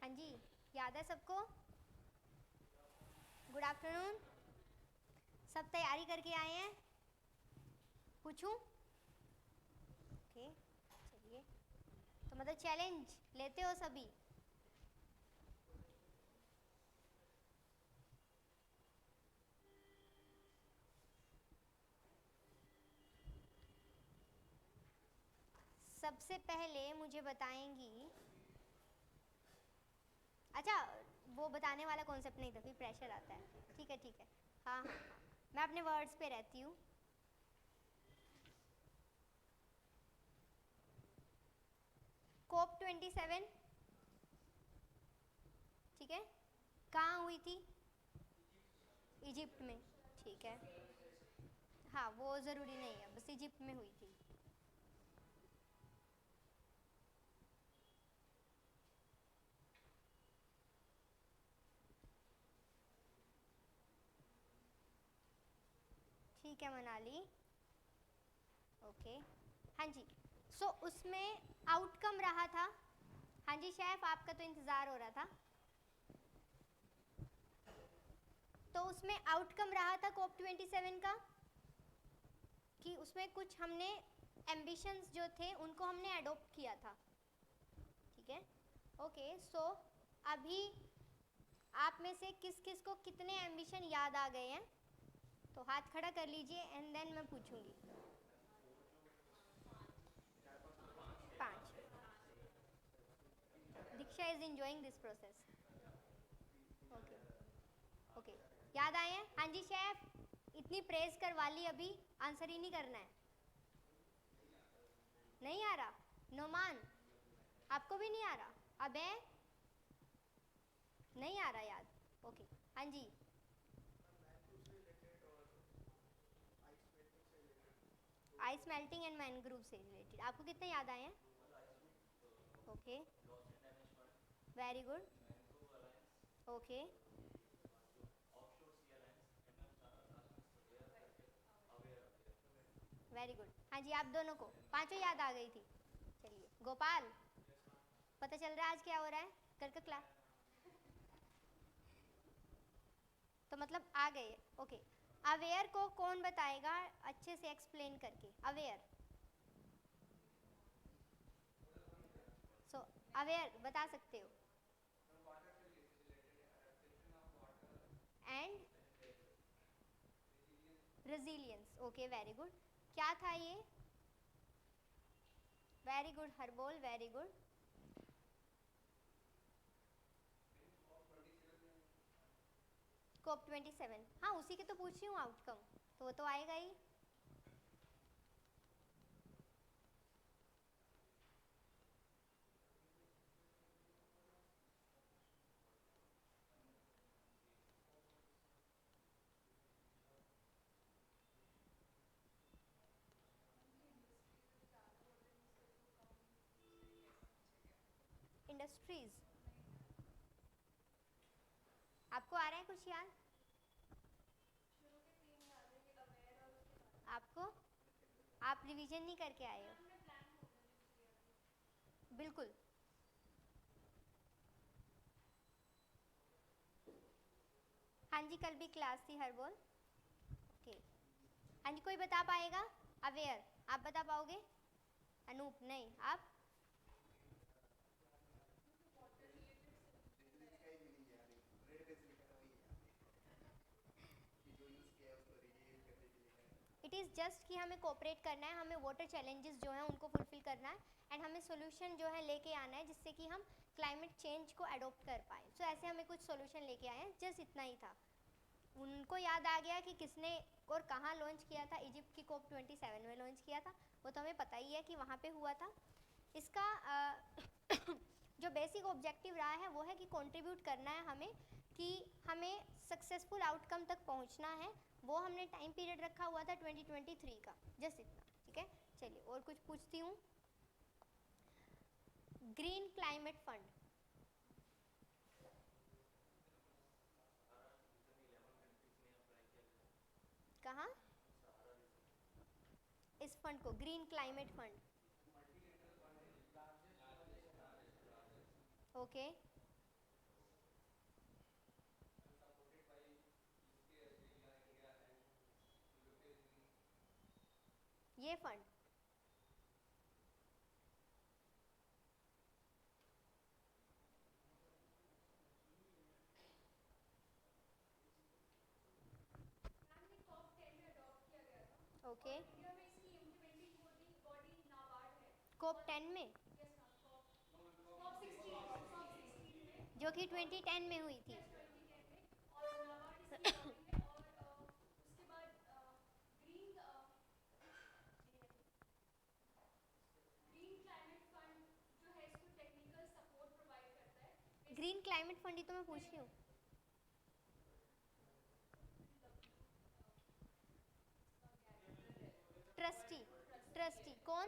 हाँ जी, याद है सबको? Good afternoon. सब तैयारी करके आए हैं? पूछूं? ओके, चलिए। तो मतलब चैलेंज लेते हो सभी? सबसे पहले मुझे बताएंगी, अच्छा वो बताने वाला कॉन्सेप्ट नहीं था, फिर प्रेशर आता है। ठीक है ठीक है, हाँ हाँ हाँ, मैं अपने वर्ड्स पे रहती हूँ। कोप 27, ठीक है, कहाँ हुई थी? इजिप्ट में, ठीक है। हाँ वो ज़रूरी नहीं है, बस इजिप्ट में हुई थी। ठीक है मनाली, ओके। हाँ जी, सो उसमें आउटकम रहा था, हाँ जी शेफ आपका तो इंतज़ार हो रहा था। तो उसमें आउटकम रहा था कोप 27 का कि उसमें कुछ हमने एम्बिशंस जो थे उनको हमने अडोप्ट किया था, ठीक है। ओके, सो अभी आप में से किस किस को कितने एम्बिशन याद आ गए हैं? तो हाथ खड़ा कर लीजिए एंड देन मैं पूछूंगी। 5। Diksha is enjoying this process. Okay okay, याद आए हैं? हाँ जी शेफ, इतनी प्रेज करवा ली, अभी आंसर ही नहीं करना है। नहीं आ रहा? नोमान आपको भी नहीं आ रहा? अबे नहीं आ रहा याद? ओके, हाँ जी। आइस मेल्टिंग एंड मैनग्रोव से रिलेटेड आपको कितने याद आए हैं? Okay, very good, okay, very good. हाँ जी, आप दोनों को पांचों याद आ गई थी। चलिए गोपाल, पता चल रहा है आज क्या हो रहा है? कर का क्लास, तो मतलब आ गए। ओके, अवेयर को कौन बताएगा अच्छे से एक्सप्लेन करके? अवेयर, सो अवेयर बता सकते हो? And resilience, okay very good. क्या था ये? Very good Harbol, very good. COP 27, हाँ उसी के तो पूछ रही हूँ आउटकम, तो वो तो आएगा ही। इंडस्ट्रीज, आपको आ रहा है कुछ याद? आपको, आप रिवीजन नहीं करके आए हो? बिल्कुल, हाँ जी कल भी क्लास थी हर बोल। ओके, हाँ जी कोई बता पाएगा? अवेयर आप बता पाओगे? अनूप नहीं, आप? इट इज़ जस्ट कि हमें कोऑपरेट करना है, हमें वाटर चैलेंजेस जो हैं उनको फुलफिल करना है एंड हमें सोल्यूशन जो है लेके आना है जिससे कि हम क्लाइमेट चेंज को अडोप्ट कर पाए। सो ऐसे हमें कुछ सोल्यूशन लेके आए हैं, जस्ट इतना ही था। उनको याद आ गया कि किसने और कहाँ लॉन्च किया था? इजिप्ट की कोप 27 में लॉन्च किया था, वो तो हमें पता ही है कि वहाँ पे हुआ था। इसका जो बेसिक ऑब्जेक्टिव रहा है वो है कि कंट्रीब्यूट करना है हमें, कि हमें सक्सेसफुल आउटकम तक पहुँचना है। वो हमने टाइम पीरियड रखा हुआ था 2023 का, जस्ट इतना, ठीक है। चलिए और कुछ पूछती हूँ। ग्रीन क्लाइमेट फंड, कहाँ? इस फंड को ग्रीन क्लाइमेट फंड, ओके, ये फंड, ओके, कोप 10 में, जो कि 2010 में हुई थी। ग्रीन क्लाइमेट फंड ही तो मैं पूछ रही हूँ। ट्रस्टी, ट्रस्टी कौन?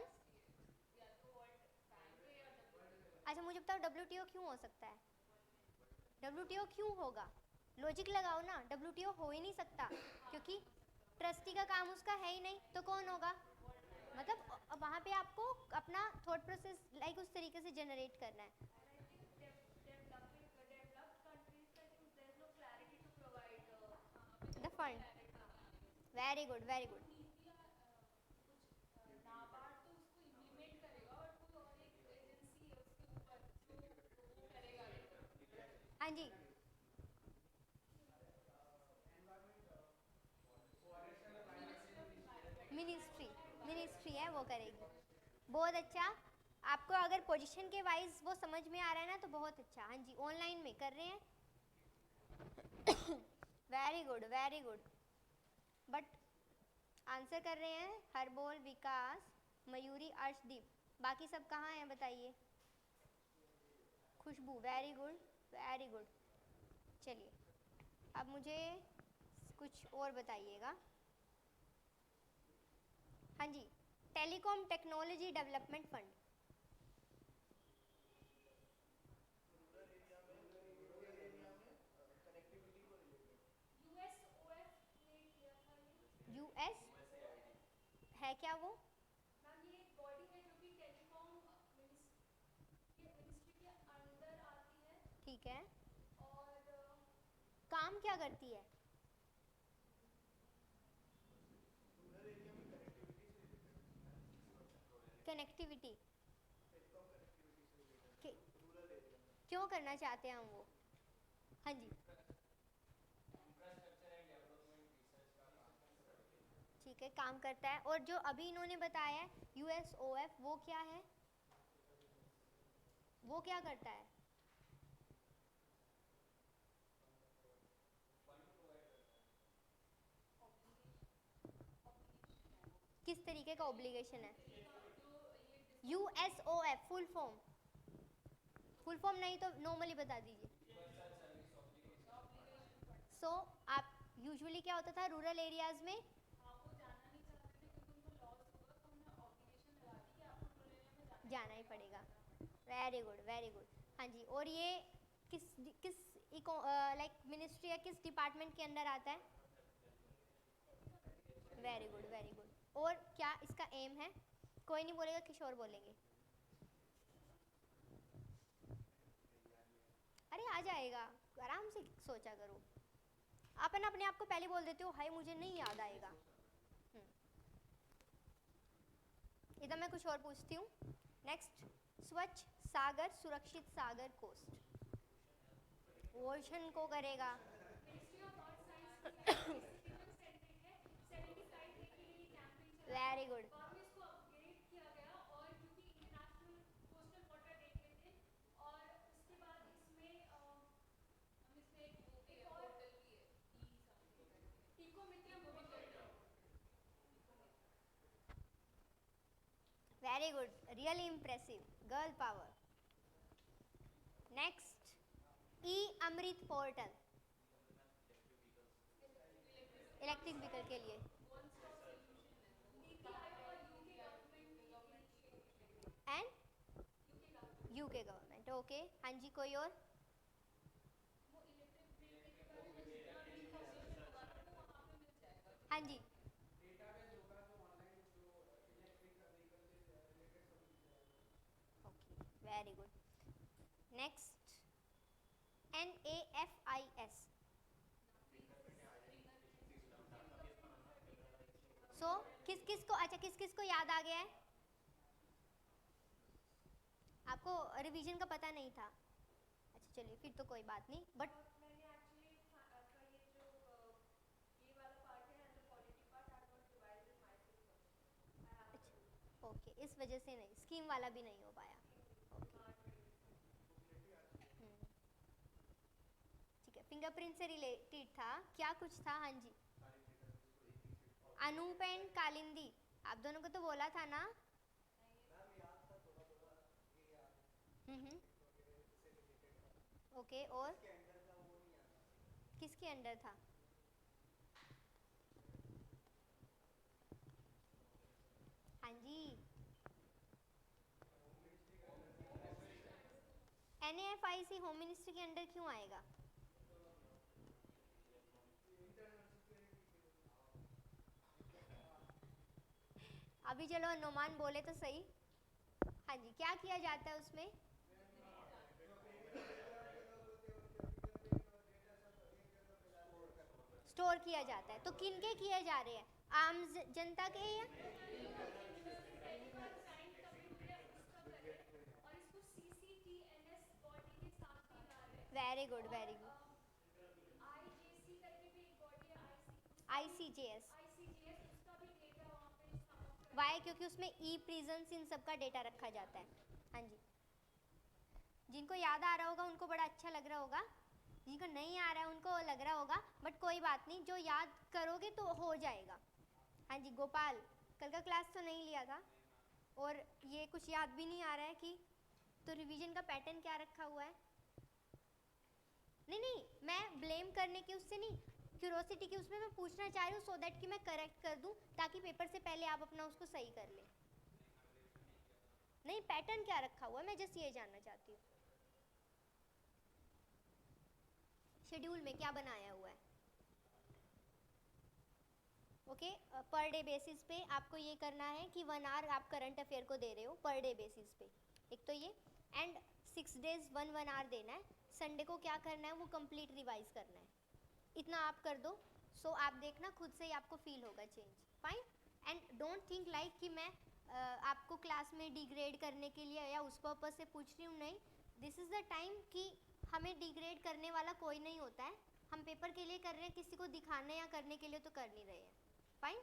अच्छा मुझे बताओ WTO क्यों हो सकता है? WTO क्यों होगा? लॉजिक लगाओ ना, WTO हो ही नहीं सकता क्योंकि ट्रस्टी का काम उसका है ही नहीं, तो कौन होगा? मतलब वहाँ पे आपको अपना थॉट प्रोसेस लाइक उस तरीके से जनरेट करना है। The fund, very good very good. हाँ जी, मिनिस्ट्री, मिनिस्ट्री है वो करेगी। बहुत अच्छा, आपको अगर पोजीशन के वाइज वो समझ में आ रहा है ना तो बहुत अच्छा। हाँ जी, ऑनलाइन में कर रहे हैं। Very good very good. But answer कर रहे हैं हरबोल, विकास, मयूरी, अर्शदीप, बाकी सब कहाँ हैं बताइए? Khushboo, very good very good. चलिए अब मुझे कुछ और बताइएगा। हाँ जी, telecom technology development fund, US है क्या वो? ठीक है, काम क्या करती है? कनेक्टिविटी, क्यों करना चाहते हैं हम वो? हाँ जी, ठीक है, काम करता है। और जो अभी इन्होंने बताया है USOF, वो क्या है? वो क्या करता है? किस तरीके का ऑब्लिगेशन है? USOF full form, full form नहीं तो नॉर्मली बता दीजिए। सो आप यूजुअली क्या होता था रूरल एरियाज में? जाना ही पड़ेगा। Very good very good. हाँ जी, और ये किस किस लाइक मिनिस्ट्री या किस डिपार्टमेंट के अंदर आता है? Very good very good. और क्या इसका एम है? कोई नहीं बोलेगा, किशोर बोलेंगे। अरे आ जाएगा, आराम से सोचा करो। अपन अपने आप को पहले बोल देते हो हाय मुझे नहीं याद आएगा। इधर मैं कुछ और पूछती हूँ। नेक्स्ट, स्वच्छ सागर सुरक्षित सागर कोस्ट, ओशन को करेगा। Very good, very good, really impressive, girl power. Next, e Amrit portal, electric vehicle के लिए। And UK government, okay. हाँ जी, कोई और? हाँ जी, okay, very good. Next, NAFIS, so किस किस को, अच्छा किस किस को याद आ गया है? आपको रिवीजन का पता नहीं था? अच्छा चलिए फिर तो कोई बात नहीं, बट ओके, इस वजह से नहीं, स्कीम वाला भी नहीं हो पाया। ठीक है, फिंगरप्रिंट से रिलेटेड था, क्या कुछ था? हाँ जी, अनूप एंड कालिंदी, आप दोनों को तो बोला था ना। ओके, और किसके अंडर था? हाँ जी, NAFIC होम मिनिस्ट्री के अंडर क्यों आएगा? अभी चलो अनुमान बोले तो सही। हाँ जी, क्या किया जाता है उसमें? स्टोर किया जाता है, तो किन के किए जा रहे हैं? आम जनता के या? Very good, very good. ICJS, why? क्योंकि उसमें ई प्रिजन्स इन सब का डेटा रखा जाता है। हाँ जी, जिनको याद आ रहा होगा उनको बड़ा अच्छा लग रहा होगा, जिनको नहीं आ रहा है उनको लग रहा होगा, बट कोई बात नहीं, जो याद करोगे तो हो जाएगा। हाँ जी गोपाल, कल का क्लास तो नहीं लिया था और ये कुछ याद भी नहीं आ रहा है कि, तो रिवीजन का पैटर्न क्या रखा हुआ है? नहीं नहीं, मैं ब्लेम करने के उससे नहीं, क्यूरोसिटी की उसमें मैं पूछना चाह रही हूँ, सो दैट कि मैं करेक्ट कर दूँ, ताकि पेपर से पहले आप अपना उसको सही कर लें। नहीं, पैटर्न क्या रखा हुआ है, मैं जस्ट ये जानना चाहती हूँ। शेड्यूल में क्या बनाया हुआ है? ओके, पर डे बेसिस पे आपको ये करना है कि 1 आवर आप करंट अफेयर को दे रहे हो पर डे बेसिस पे, एक तो ये, एंड 6 डेज 1 आवर देना है। संडे को क्या करना है, वो कंप्लीट रिवाइज करना है। इतना आप कर दो, सो आप देखना खुद से ही आपको फील होगा change. Fine, and don't think like कि मैं आपको क्लास में डिग्रेड करने के लिए या उस पर्पज से पूछ रही हूँ, नहीं। दिस इज़ द टाइम कि हमें डिग्रेड करने वाला कोई नहीं होता है, हम पेपर के लिए कर रहे हैं, किसी को दिखाने या करने के लिए तो कर नहीं रहे हैं। Fine,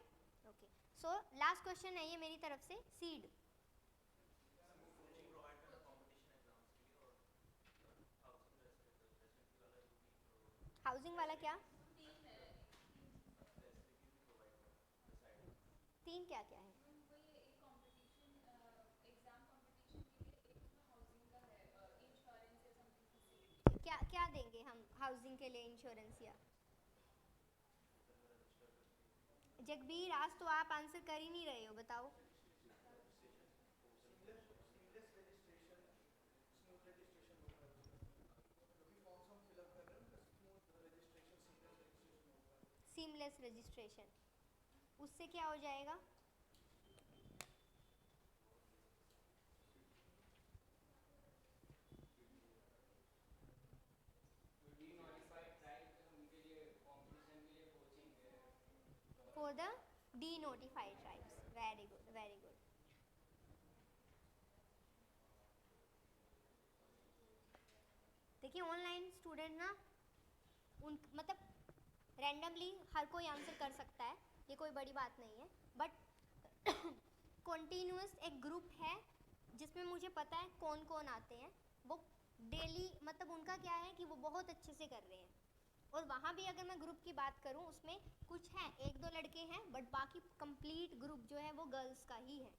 okay, so last question है ये मेरी तरफ से, सीड। हाउसिंग वाला क्या? 3 क्या क्या है? क्या क्या देंगे हम हाउसिंग के लिए, इंश्योरेंस या? जगबीर, आज तो आप आंसर कर ही नहीं रहे हो, बताओ। सीमलेस रजिस्ट्रेशन, उससे क्या हो जाएगा? For the D notified tribes, very good, very good. देखिए ऑनलाइन स्टूडेंट ना, उन मतलब रैंडमली हर कोई आंसर कर सकता है, ये कोई बड़ी बात नहीं है, बट कॉन्टीन्यूअस एक ग्रुप है जिसमें मुझे पता है कौन कौन आते हैं, वो डेली मतलब उनका क्या है कि वो बहुत अच्छे से कर रहे हैं, और वहाँ भी अगर मैं ग्रुप की बात करूँ उसमें कुछ हैं, 1-2 लड़के हैं, बट बाकी कंप्लीट ग्रुप जो है वो गर्ल्स का ही है।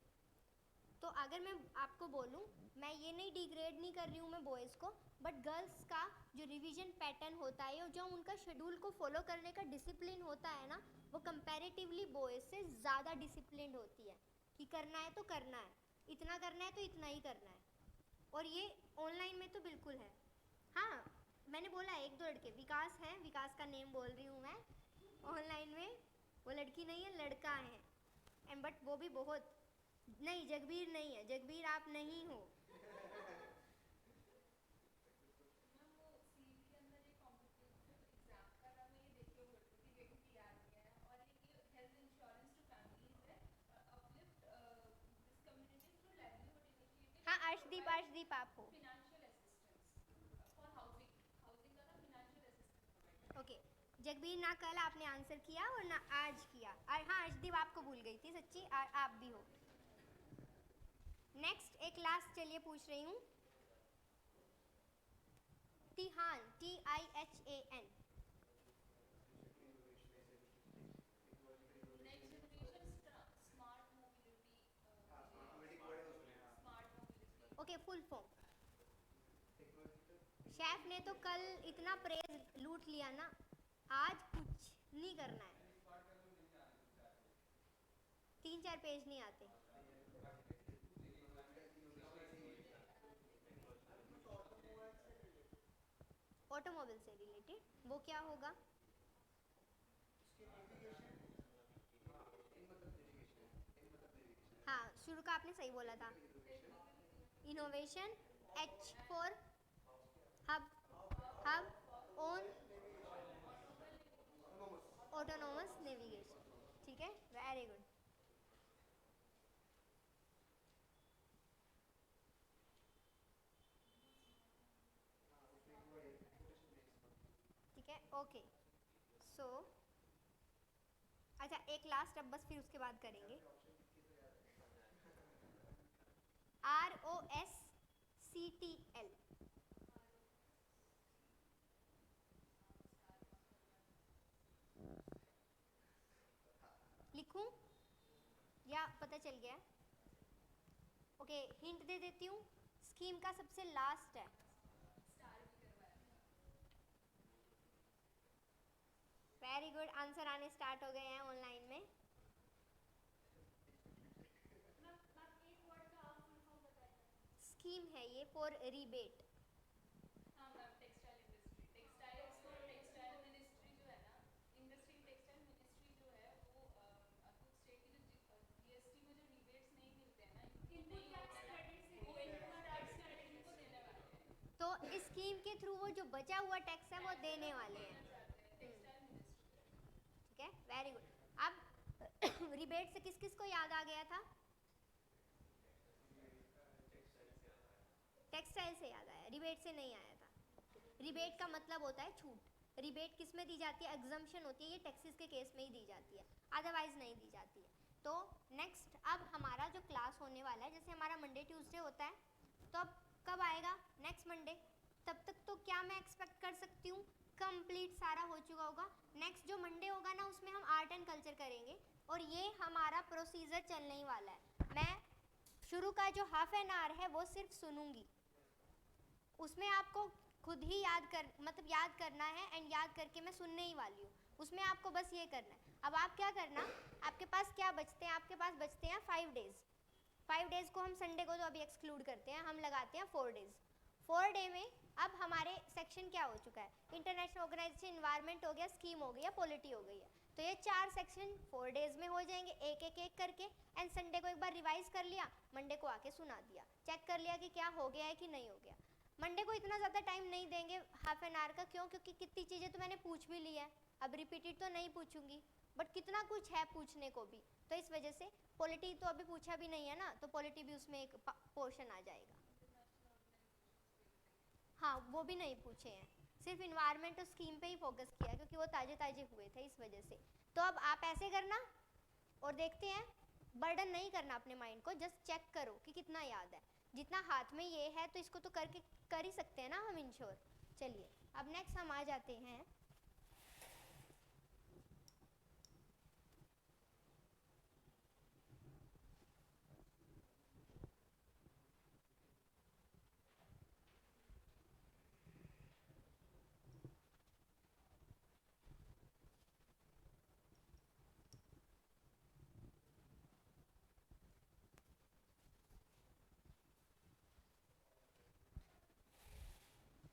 तो अगर मैं आपको बोलूँ, मैं ये नहीं डिग्रेड नहीं कर रही हूँ मैं बॉयज़ को, बट गर्ल्स का जो रिवीजन पैटर्न होता है और जो उनका शेड्यूल को फॉलो करने का डिसिप्लिन होता है ना, वो कंपैरेटिवली बॉयज़ से ज़्यादा डिसिप्लिन होती है, कि करना है तो करना है, इतना करना है तो इतना ही करना है, और ये ऑनलाइन में तो बिल्कुल है। हाँ, मैंने बोला 1-2 लड़के, विकास है, विकास का नेम बोल रही हूँ मैं, ऑनलाइन में वो लड़की नहीं है, लड़का है, एंड बट वो भी बहुत, नहीं जगबीर नहीं है, जगबीर आप नहीं हो। अर्शदीप आप हो। ओके, जगबीर ना कल आपने आंसर किया और ना आज किया। हाँ, अर्शदीप आपको भूल गई थी सच्ची, आप भी हो। नेक्स्ट एक लास्ट चलिए पूछ रही हूँ। तिहान, TIHAN। Okay, full form. Chef ने तो कल इतना प्रेज लूट लिया ना, आज कुछ नहीं करना है। 3-4 पेज नहीं आते। ऑटोमोबाइल से रिलेटेड वो क्या होगा? हाँ, शुरू का आपने सही बोला था। Innovation, H for hub, own, autonomous navigation. ठीक है, वेरी गुड। ठीक है, ओके। सो अच्छा, एक लास्ट अब बस, फिर उसके बाद करेंगे। ROSCTL लिखूं या पता चल गया? ओके, हिंट दे देती हूँ, स्कीम का सबसे लास्ट है। वेरी गुड, आंसर आने स्टार्ट हो गए हैं ऑनलाइन में। स्कीम है ये फॉर रिबेट। तो इस स्कीम के थ्रू वो जो बचा हुआ टैक्स है वो देने वाले हैं। ठीक है, वेरी गुड। अब रिबेट से किस किस को याद आ गया था? टेक्सटाइल से याद आया, रिबेट से नहीं आया था। रिबेट का मतलब होता है छूट। रिबेट किस में दी जाती है? एग्जम्पशन होती है, ये टैक्सेस के केस में ही दी जाती है, अदरवाइज नहीं दी जाती है। तो नेक्स्ट अब हमारा जो क्लास होने वाला है, जैसे हमारा मंडे ट्यूसडे होता है, तो अब कब आएगा? Next Monday. तब तक तो क्या मैं एक्सपेक्ट कर सकती हूँ? कंप्लीट सारा हो चुका होगा। नेक्स्ट जो मंडे होगा ना, उसमें हम आर्ट एंड कल्चर करेंगे, और ये हमारा प्रोसीजर चलने ही वाला है। मैं शुरू का जो हाफ एन आवर है वो सिर्फ सुनूंगी, उसमें आपको खुद ही याद करना है, एंड याद करके मैं सुनने ही वाली हूँ। उसमें आपको बस ये करना है। अब आप क्या करना, आपके पास क्या बचते हैं? आपके पास बचते हैं 5 डेज। 5 डेज को हम संडे को तो अभी एक्सक्लूड करते हैं, हम लगाते हैं 4 डेज। 4 डे में अब हमारे सेक्शन क्या हो चुका है? इंटरनेशनल ऑर्गेनाइजेशन, इन्वायरमेंट हो गया, स्कीम हो गई है, पॉलिटी हो गई है। तो ये 4 सेक्शन 4 डेज में हो जाएंगे, एक एक एक करके। एंड संडे को एक बार रिवाइज कर लिया, मंडे को आके सुना दिया, चेक कर लिया कि क्या हो गया है कि नहीं हो गया। मंडे को इतना ज़्यादा टाइम नहीं देंगे हाफ एन आवर का। क्यों? क्योंकि कितनी चीज़ें तो मैंने पूछ भी ली है, अब रिपीटेड तो नहीं पूछूंगी, बट कितना कुछ है पूछने को भी। तो इस वजह से पॉलिटी तो अभी पूछा भी नहीं है ना, तो पॉलिटी भी उसमें एक पोर्शन आ जाएगा। हाँ, वो भी नहीं पूछे हैं, सिर्फ इन्वायरमेंट और स्कीम पे ही फोकस किया है, क्योंकि वो ताजे ताजे हुए थे इस वजह से। तो अब आप ऐसे करना और देखते हैं, बर्डन नहीं करना अपने माइंड को, जस्ट चेक करो कि कितना याद है। जितना हाथ में ये है तो इसको तो करके कर ही सकते हैं ना हम इंश्योर। चलिए, अब नेक्स्ट हम आ जाते हैं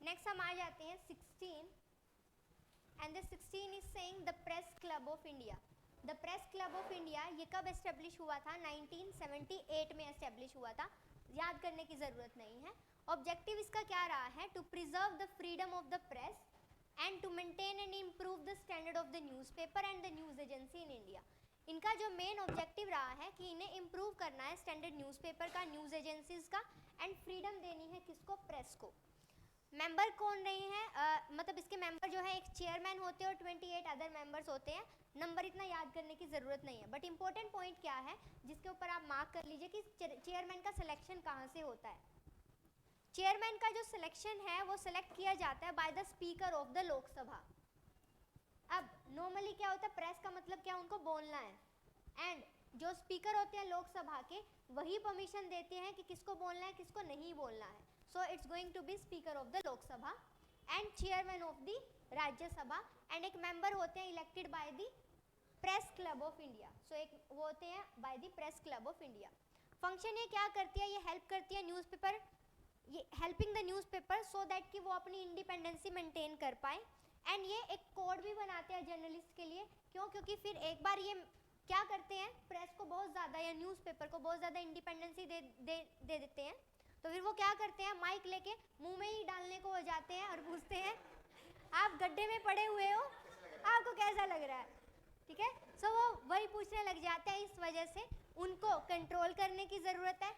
नेक्स्ट हम आ जाते हैं 16, and the 16 is saying the press club of India. The press club of India ये कब एस्टेब्लिश हुआ था? 1978 में एस्टेब्लिश हुआ था, याद करने की ज़रूरत नहीं है। ऑब्जेक्टिव इसका क्या रहा है? To preserve the freedom of the press and to maintain and improve the standard of the newspaper and the news agency in India. इनका जो मेन ऑब्जेक्टिव रहा है कि इन्हें इम्प्रूव करना है स्टैंडर्ड न्यूज़पेपर का, न्यूज़ एजेंसीज का, एंड फ्रीडम देनी है किसको, प्रेस को। मेंबर कौन रहे हैं, मतलब इसके मेंबर जो है एक चेयरमैन होते हैं और 28 अदर मेंबर्स होते हैं। नंबर इतना याद करने की ज़रूरत नहीं है, बट इंपॉर्टेंट पॉइंट क्या है जिसके ऊपर आप मार्क कर लीजिए कि चेयरमैन का सिलेक्शन कहाँ से होता है। चेयरमैन का जो सिलेक्शन है वो सिलेक्ट किया जाता है by the speaker of the Lok Sabha. अब नॉर्मली क्या होता है, प्रेस का मतलब क्या, उनको बोलना है, एंड जो स्पीकर होते हैं लोकसभा के वही परमिशन देते हैं कि किसको बोलना है किसको नहीं बोलना है। So it's going to be speaker of the Lok Sabha and chairman of the Rajya Sabha, and एक मेंबर होते हैं elected by the press club of India. So एक वो होते हैं by the press club of India. Function ये क्या करती है, ये हेल्प करती है न्यूज़पेपर, ये helping the newspaper so that कि वो अपनी इंडिपेंडेंसी मेंटेन कर पाए। एंड ये एक कोड भी बनाते हैं जर्नलिस्ट के लिए, क्यों, क्योंकि फिर एक बार ये क्या करते हैं, प्रेस को बहुत ज़्यादा या न्यूज़पेपर को बहुत ज़्यादा इंडिपेंडेंसी दे देते हैं, तो फिर वो क्या करते हैं, माइक लेके मुंह में ही डालने को हो जाते हैं और पूछते हैं आप गड्ढे में पड़े हुए हो, आपको कैसा लग रहा है, ठीक है। सो वो वही पूछने लग जाते हैं, इस वजह से उनको कंट्रोल करने की ज़रूरत है।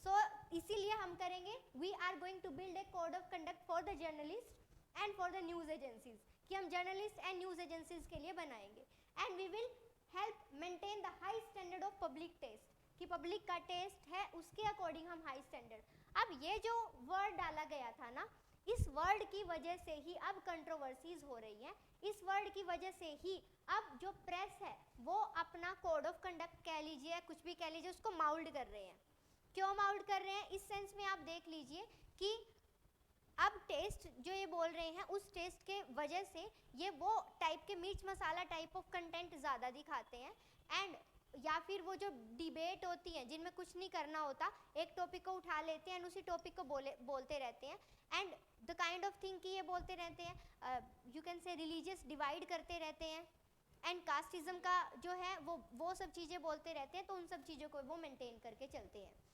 सो इसीलिए हम करेंगे, we are going to build a code of conduct for the journalist and for the news agencies, कि हम जर्नलिस्ट एंड न्यूज़ एजेंसीज के लिए बनाएंगे। And we will help maintain the high standard of public taste, कि public का taste है उसके according हम हाई स्टैंडर्ड। अब ये जो वर्ड डाला गया था ना, इस वर्ड की वजह से ही अब कंट्रोवर्सीज हो रही हैं, इस वर्ड की वजह से ही अब जो प्रेस है वो अपना कोड ऑफ कंडक्ट कह लीजिए, कुछ भी कह लीजिए, उसको माउल्ड कर रहे हैं। क्यों माउल्ड कर रहे हैं, इस सेंस में आप देख लीजिए कि अब टेस्ट जो ये बोल रहे हैं उस टेस्ट के वजह से ये वो टाइप के मिर्च मसाला टाइप ऑफ कंटेंट ज़्यादा दिखाते हैं, एंड या फिर वो जो डिबेट होती है जिनमें कुछ नहीं करना होता, एक टॉपिक को उठा लेते हैं एंड उसी टॉपिक को बोलते रहते हैं, and the kind of thing कि ये बोलते रहते हैं, you can say religious divide करते रहते हैं, एंड कास्टिज्म का जो है वो सब चीज़ें बोलते रहते हैं, तो उन सब चीज़ों को वो मेंटेन करके चलते हैं।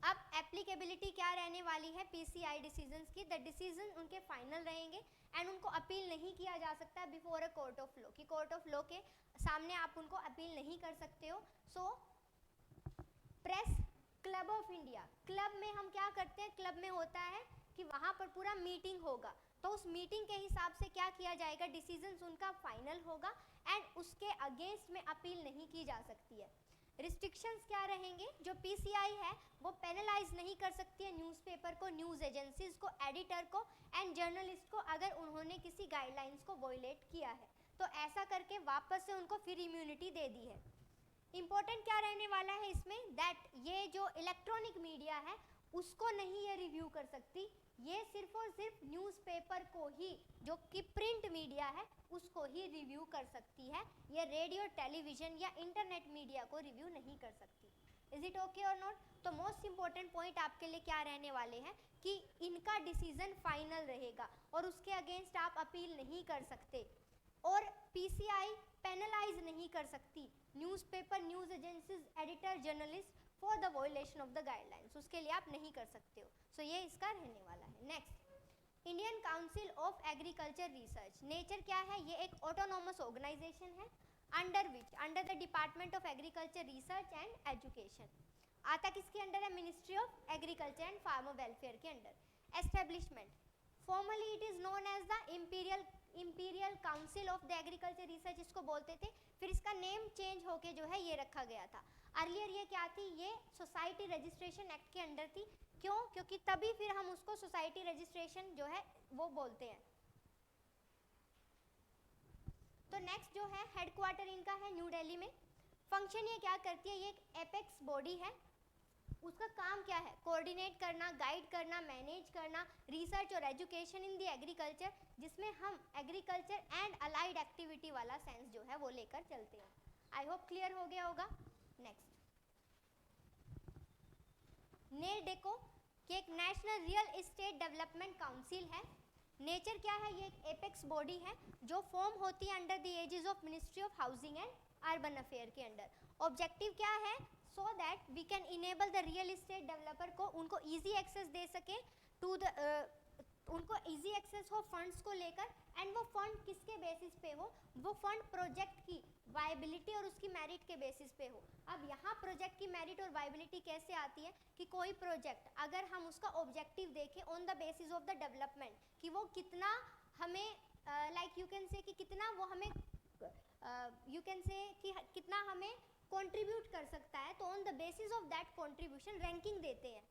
अब एप्लीकेबिलिटी क्या रहने वाली है पीसीआई डिसीजंस की, द डिसीजन उनके फाइनल रहेंगे एंड उनको अपील नहीं किया जा सकता है before a court of law, कि कोर्ट ऑफ लॉ के सामने आप उनको अपील नहीं कर सकते हो। सो press club of India, club में हम क्या करते हैं, क्लब में होता है कि वहाँ पर पूरा मीटिंग होगा, तो उस मीटिंग के हिसाब से क्या किया जाएगा, डिसीजंस उनका फाइनल होगा एंड उसके अगेंस्ट में अपील नहीं की जा सकती है। रिस्ट्रिक्शंस क्या रहेंगे, जो पीसीआई है वो पेनलाइज नहीं कर सकती है न्यूज़पेपर को, न्यूज़ एजेंसीज को, एडिटर को एंड जर्नलिस्ट को अगर उन्होंने किसी गाइडलाइंस को वॉयलेट किया है, तो ऐसा करके वापस से उनको फिर इम्यूनिटी दे दी है। इम्पोर्टेंट क्या रहने वाला है इसमें, दैट ये जो इलेक्ट्रॉनिक मीडिया है उसको नहीं ये रिव्यू कर सकती, ये सिर्फ और सिर्फ न्यूज़पेपर को ही, जो कि प्रिंट मीडिया है उसको ही रिव्यू कर सकती है, ये रेडियो, टेलीविज़न या इंटरनेट मीडिया को रिव्यू नहीं कर सकती। इज इट ओके और नॉट। तो मोस्ट इंपॉर्टेंट पॉइंट आपके लिए क्या रहने वाले हैं कि इनका डिसीजन फाइनल रहेगा और उसके अगेंस्ट आप अपील नहीं कर सकते, और पीसीआई पेनलाइज नहीं कर सकती newspaper, news agencies, editor, journalist for the violation of the guidelines, उसके लिए आप नहीं कर सकते हो। सो ये इसका रहने वाला है। Next, Indian council of agriculture research, nature क्या है, ये एक ऑटोनॉमस ऑर्गेनाइजेशन है under the department of agriculture research and education. आता किसके अंडर है, ministry of agriculture and farmer welfare के under. Establishment, formerly it is known as the imperial council of the agriculture research इसको बोलते थे, फिर इसका नेम चेंज होके जो है ये रखा गया था। अर्लियर ये क्या थी, ये सोसाइटी रजिस्ट्रेशन एक्ट के अंडर थी, क्यों, क्योंकि तभी फिर हम उसको सोसाइटी रजिस्ट्रेशन जो है वो बोलते हैं। तो नेक्स्ट जो है हेडक्वार्टर इनका है न्यू दिल्ली में। फंक्शन ये क्या करती है, ये एक एपेक्स बॉडी है, उसका काम क्या है, कोऑर्डिनेट करना, गाइड करना, मैनेज करना रिसर्च और एजुकेशन इन दी एग्रीकल्चर, जिसमें हम एग्रीकल्चर एंड अलाइड एक्टिविटी वाला सेंस जो है वो लेकर चलते हैं। आई होप क्लियर हो गया होगा। नेक्स्ट, नेडेको कि एक national real estate development council है। नेचर क्या है, ये एक एपेक्स बॉडी है जो फॉर्म होती है under the aegis of Ministry of Housing and Urban Affair के अंडर। ऑब्जेक्टिव क्या है, so that we can enable the real estate developer को, उनको इजी एक्सेस दे सके टू द उनको इजी एक्सेस हो फंड्स को लेकर, एंड वो फंड किसके बेसिस पे हो, वो फंड प्रोजेक्ट की वायबिलिटी और उसकी मेरिट के बेसिस पे हो। अब यहाँ प्रोजेक्ट की मेरिट और वायबिलिटी कैसे आती है कि कोई प्रोजेक्ट अगर हम उसका ऑब्जेक्टिव देखें on the basis of the development, कि वो कितना हमें लाइक यू कैन से कि कितना वो हमें यू कैन से कि कितना हमें कंट्रीब्यूट कर सकता है, तो on the basis of that contribution ranking देते हैं।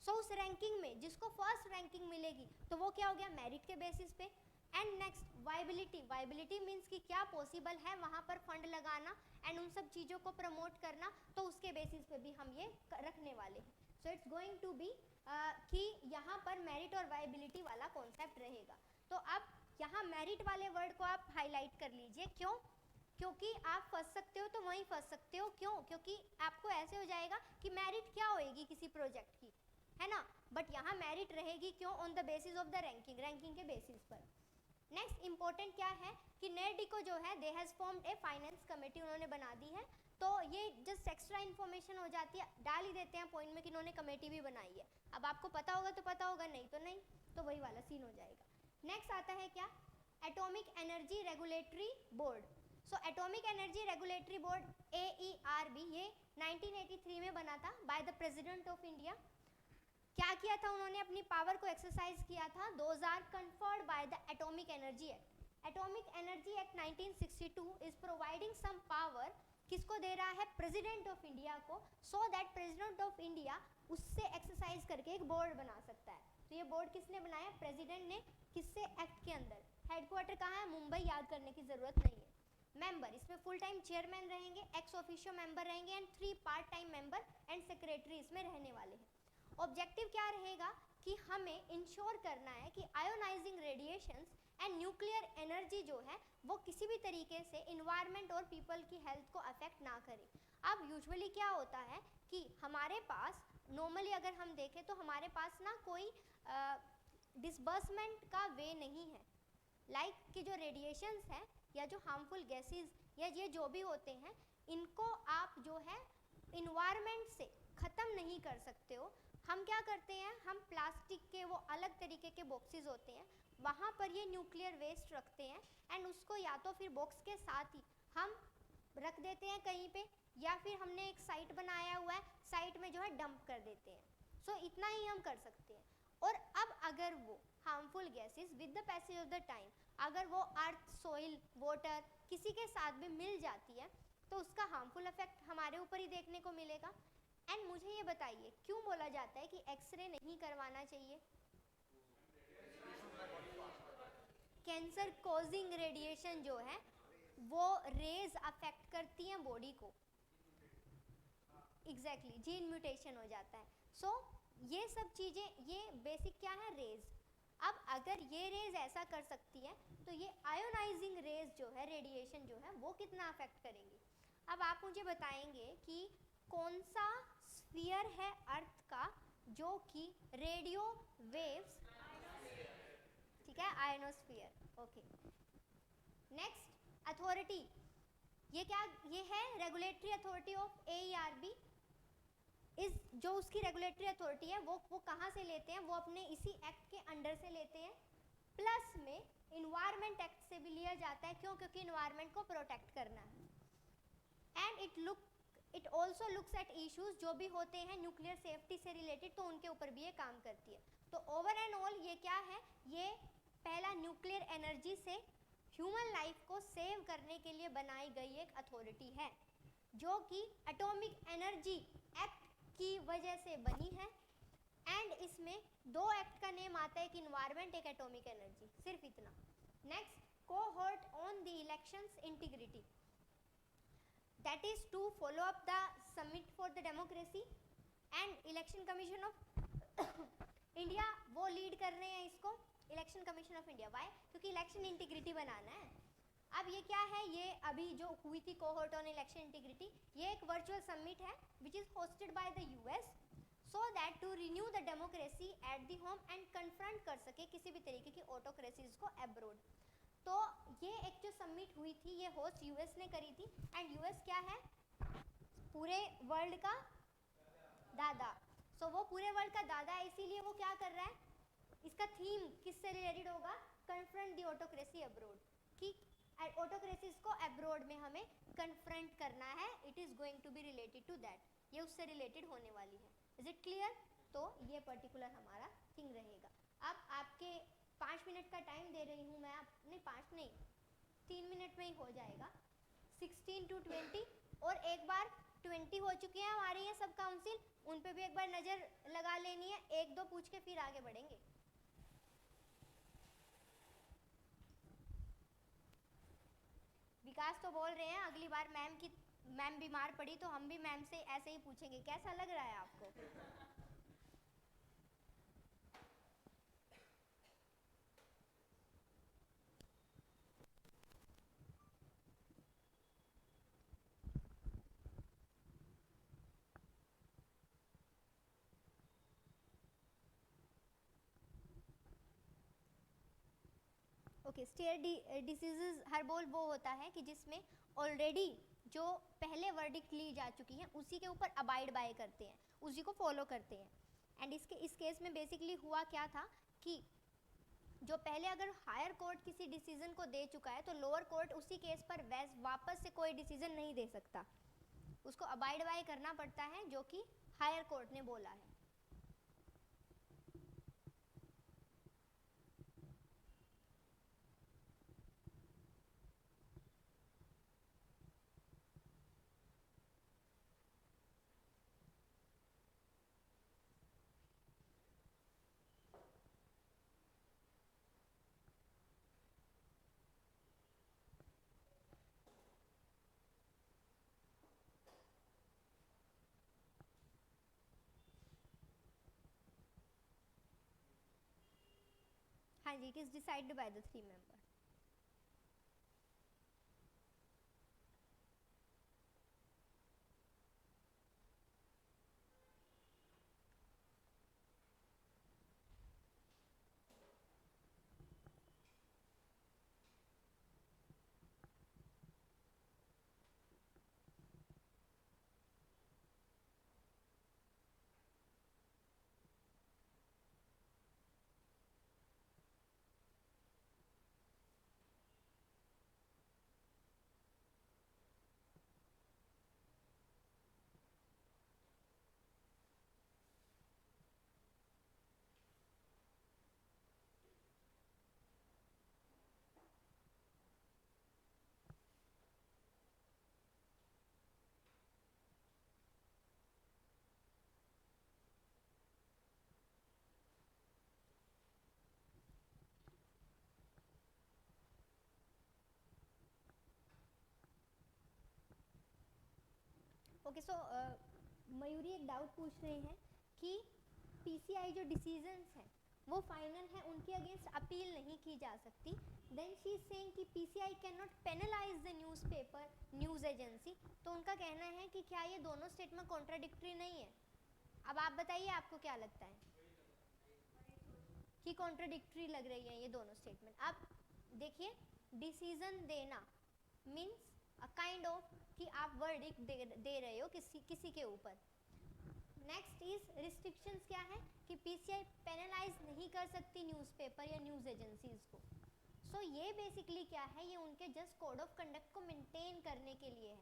सो उस रैंकिंग में जिसको फर्स्ट रैंकिंग मिलेगी तो वो क्या हो गया, मेरिट के बेसिस पे। And next viability, viability means कि क्या पॉसिबल है वहाँ पर फंड लगाना एंड उन सब चीज़ों को प्रमोट करना, तो उसके बेसिस पे भी हम ये रखने वाले हैं। So it's going to be कि यहाँ पर मेरिट और वायबिलिटी वाला कॉन्सेप्ट रहेगा। तो अब यहाँ मेरिट वाले वर्ड को आप हाईलाइट कर लीजिए। क्यों? क्योंकि आप फंस सकते हो तो वहीं फंस सकते हो। क्यों? क्योंकि आपको ऐसे हो जाएगा कि मेरिट क्या होएगी किसी प्रोजेक्ट की, है ना, बट यहाँ मेरिट रहेगी। क्यों? On the basis of the ranking, ranking के बेसिस पर। नेक्स्ट इंपॉर्टेंट क्या है कि नेडिको जो है they has formed A finance committee, उन्होंने बना दी है। तो ये जस्ट एक्स्ट्रा इन्फॉर्मेशन हो जाती है, डाल ही देते हैं पॉइंट में कि इन्होंने कमेटी भी बनाई है। अब आपको पता होगा तो पता होगा, नहीं तो नहीं, तो वही वाला सीन हो जाएगा। नेक्स्ट आता है क्या, atomic energy regulatory board. So atomic energy regulatory board AERB ये 1983 में बना था by the president of India. क्या किया था उन्होंने, अपनी पावर को एक्सरसाइज किया था। Those are conferred by the Atomic Energy Act. Atomic Energy Act 1962 is providing some power, किसको दे रहा है, प्रेसिडेंट ऑफ इंडिया को, सो दैट प्रेसिडेंट ऑफ इंडिया उससे एक्सरसाइज करके एक बोर्ड बना सकता है। तो ये बोर्ड किसने बनाया, प्रेसिडेंट ने। किससे, एक्ट के अंदर। हेडक्वार्टर कहाँ है, मुंबई, याद करने की जरूरत नहीं है। मेंबर, इसमें फुल टाइम चेयरमैन रहेंगे, एक्स ऑफिशियो मेंबर रहेंगे and 3 part time member and secretary इसमें रहने वाले हैं। ऑब्जेक्टिव क्या रहेगा कि हमें इंश्योर करना है कि ionising radiations and nuclear energy जो है वो किसी भी तरीके से इन्वायरमेंट और पीपल की हेल्थ को अफेक्ट ना करे। अब यूजुअली क्या होता है कि हमारे पास नॉर्मली अगर हम देखें तो हमारे पास ना कोई डिस्बर्समेंट का वे नहीं है। लाइक कि जो रेडिएशंस हैं या जो हार्मफुल गैसेस या ये जो भी होते हैं, इनको आप जो है इन्वायरमेंट से ख़त्म नहीं कर सकते हो। हम क्या करते हैं, हम प्लास्टिक के वो अलग तरीके के बॉक्सेस होते हैं, वहाँ पर ये न्यूक्लियर वेस्ट रखते हैं एंड उसको या तो फिर बॉक्स के साथ ही हम रख देते हैं कहीं पे, या फिर हमने एक साइट बनाया हुआ है, साइट में जो है डंप कर देते हैं। सो इतना ही हम कर सकते हैं। और अब अगर वो harmful gases with the passage of the time अगर वो अर्थ, सॉइल, वाटर किसी के साथ भी मिल जाती है तो उसका हार्मफुल इफेक्ट हमारे ऊपर ही देखने को मिलेगा। एंड मुझे ये बताइए क्यों बोला जाता है कि एक्सरे नहीं करवाना चाहिए? कैंसर कॉजिंग रेडिएशन जो है वो रेज अफेक्ट करती हैं बॉडी को। एग्जैक्टली, जीन म्यूटेशन हो जाता है। सो ये सब चीज़ें, ये बेसिक क्या है, रेज। अब अगर ये रेज ऐसा कर सकती है तो ये आयोनाइजिंग रेज जो है, रेडिएशन जो है वो कितना अफेक्ट करेंगी। अब आप मुझे बताएंगे कि कौन सा स्फीयर है अर्थ का जो कि रेडियो वेव्स, ठीक है, आयनोस्फीयर। ओके, नेक्स्ट अथॉरिटी, ये क्या, ये है रेगुलेटरी अथॉरिटी ऑफ AERB। इस जो उसकी रेगुलेटरी अथॉरिटी है वो कहाँ से लेते हैं, वो अपने इसी एक्ट के अंडर से लेते हैं। प्लस में इन्वायरमेंट एक्ट से भी लिया जाता है। क्यों? क्योंकि इन्वायरमेंट को प्रोटेक्ट करना है। And it also looks at issues जो भी होते हैं न्यूक्लियर सेफ्टी से रिलेटेड, तो उनके ऊपर भी ये काम करती है। तो ओवर एंड ऑल ये क्या है, ये पहला न्यूक्लियर एनर्जी से ह्यूमन लाइफ को सेव करने के लिए बनाई गई एक अथॉरिटी है, जो कि एटॉमिक एनर्जी एक्ट की वजह से बनी है। एंड इसमें 2 एक्ट का नेम आता है, एक इन्वायरमेंट, एक एटॉमिक एनर्जी, सिर्फ इतना। Next, cohort on the elections integrity, that is to follow up the summit for the democracy and election commission of India, वो लीड कर रहे हैं इसको, Election Commission of India. Why? क्योंकि इलेक्शन इंटीग्रिटी बनाना है। अब ये क्या है, ये अभी जो हुई थी कोहोर्ट ऑन इलेक्शन इंटीग्रिटी, ये एक वर्चुअल समिट है which is hosted by the US, so that to renew the democracy at the home and confront कर सके किसी भी तरीके की ऑटोक्रेसीज को एब्रोड। तो ये एक जो समिट हुई थी ये होस्ट US ने करी थी। एंड US क्या है, पूरे वर्ल्ड का दादा। सो वो पूरे वर्ल्ड का दादा है, इसीलिए वो क्या कर रहा है, इसका थीम किससे रिलेटेड होगा, कन्फ्रंट द ऑटोक्रेसी अब्रोड, कि एंड ऑटोक्रेसीज को अब्रॉड में हमें कन्फ्रंट करना है. It is going to be related to that. ये उससे रिलेटेड होने वाली है. Is it clear? तो ये पर्टिकुलर हमारा थिंग रहेगा. अब आपके 5 मिनट का टाइम दे रही हूँ मैं. आप नहीं 5 नहीं 3 मिनट में ही हो जाएगा. 16 to 20 और एक बार 20 हो चुके हैं हमारे ये सब काउंसिल, उन पे भी एक बार नज़र लगा लेनी है. एक दो पूछ के फिर आगे बढ़ेंगे. विकास तो बोल रहे हैं अगली बार मैम बीमार पड़ी तो हम भी मैम से ऐसे ही पूछेंगे. कैसा लग रहा है आपको? ओके, स्टेयर डिसीजेज हर बोल वो होता है कि जिसमें ऑलरेडी जो पहले वर्डिक्ट ली जा चुकी है उसी के ऊपर अबाइड बाय करते हैं, उसी को फॉलो करते हैं. एंड इस केस में बेसिकली हुआ क्या था कि जो पहले अगर हायर कोर्ट किसी डिसीजन को दे चुका है तो लोअर कोर्ट उसी केस पर वापस से कोई डिसीजन नहीं दे सकता. उसको अबाइड बाय करना पड़ता है जो कि हायर कोर्ट ने बोला है. हाँ जी, it is decided by the 3 member. Okay, so Mayuri एक डाउट पूछ रहे हैं कि पीसीआई जो डिसीजंस हैं वो फाइनल है, उनके अगेंस्ट अपील नहीं की जा सकती. देन शी इज सेइंग कि PCI can not penalise the newspaper news agency. तो उनका कहना है कि क्या ये दोनों स्टेटमेंट कॉन्ट्राडिक्टरी नहीं है? अब आप बताइए आपको क्या लगता है कि कॉन्ट्राडिक्टरी लग रही है ये दोनों स्टेटमेंट? आप देखिए, डिसीजन देना मीन्स अ काइंड ऑफ कि आप वर्डिक्ट दे रहे हो किसी के ऊपर. नेक्स्ट इज रिस्ट्रिक्शंस क्या है कि पीसीआई पेनलाइज नहीं कर सकती न्यूज़पेपर या न्यूज़ एजेंसीज को. सो ये बेसिकली क्या है, ये उनके जस्ट कोड ऑफ कंडक्ट को मेंटेन करने के लिए है.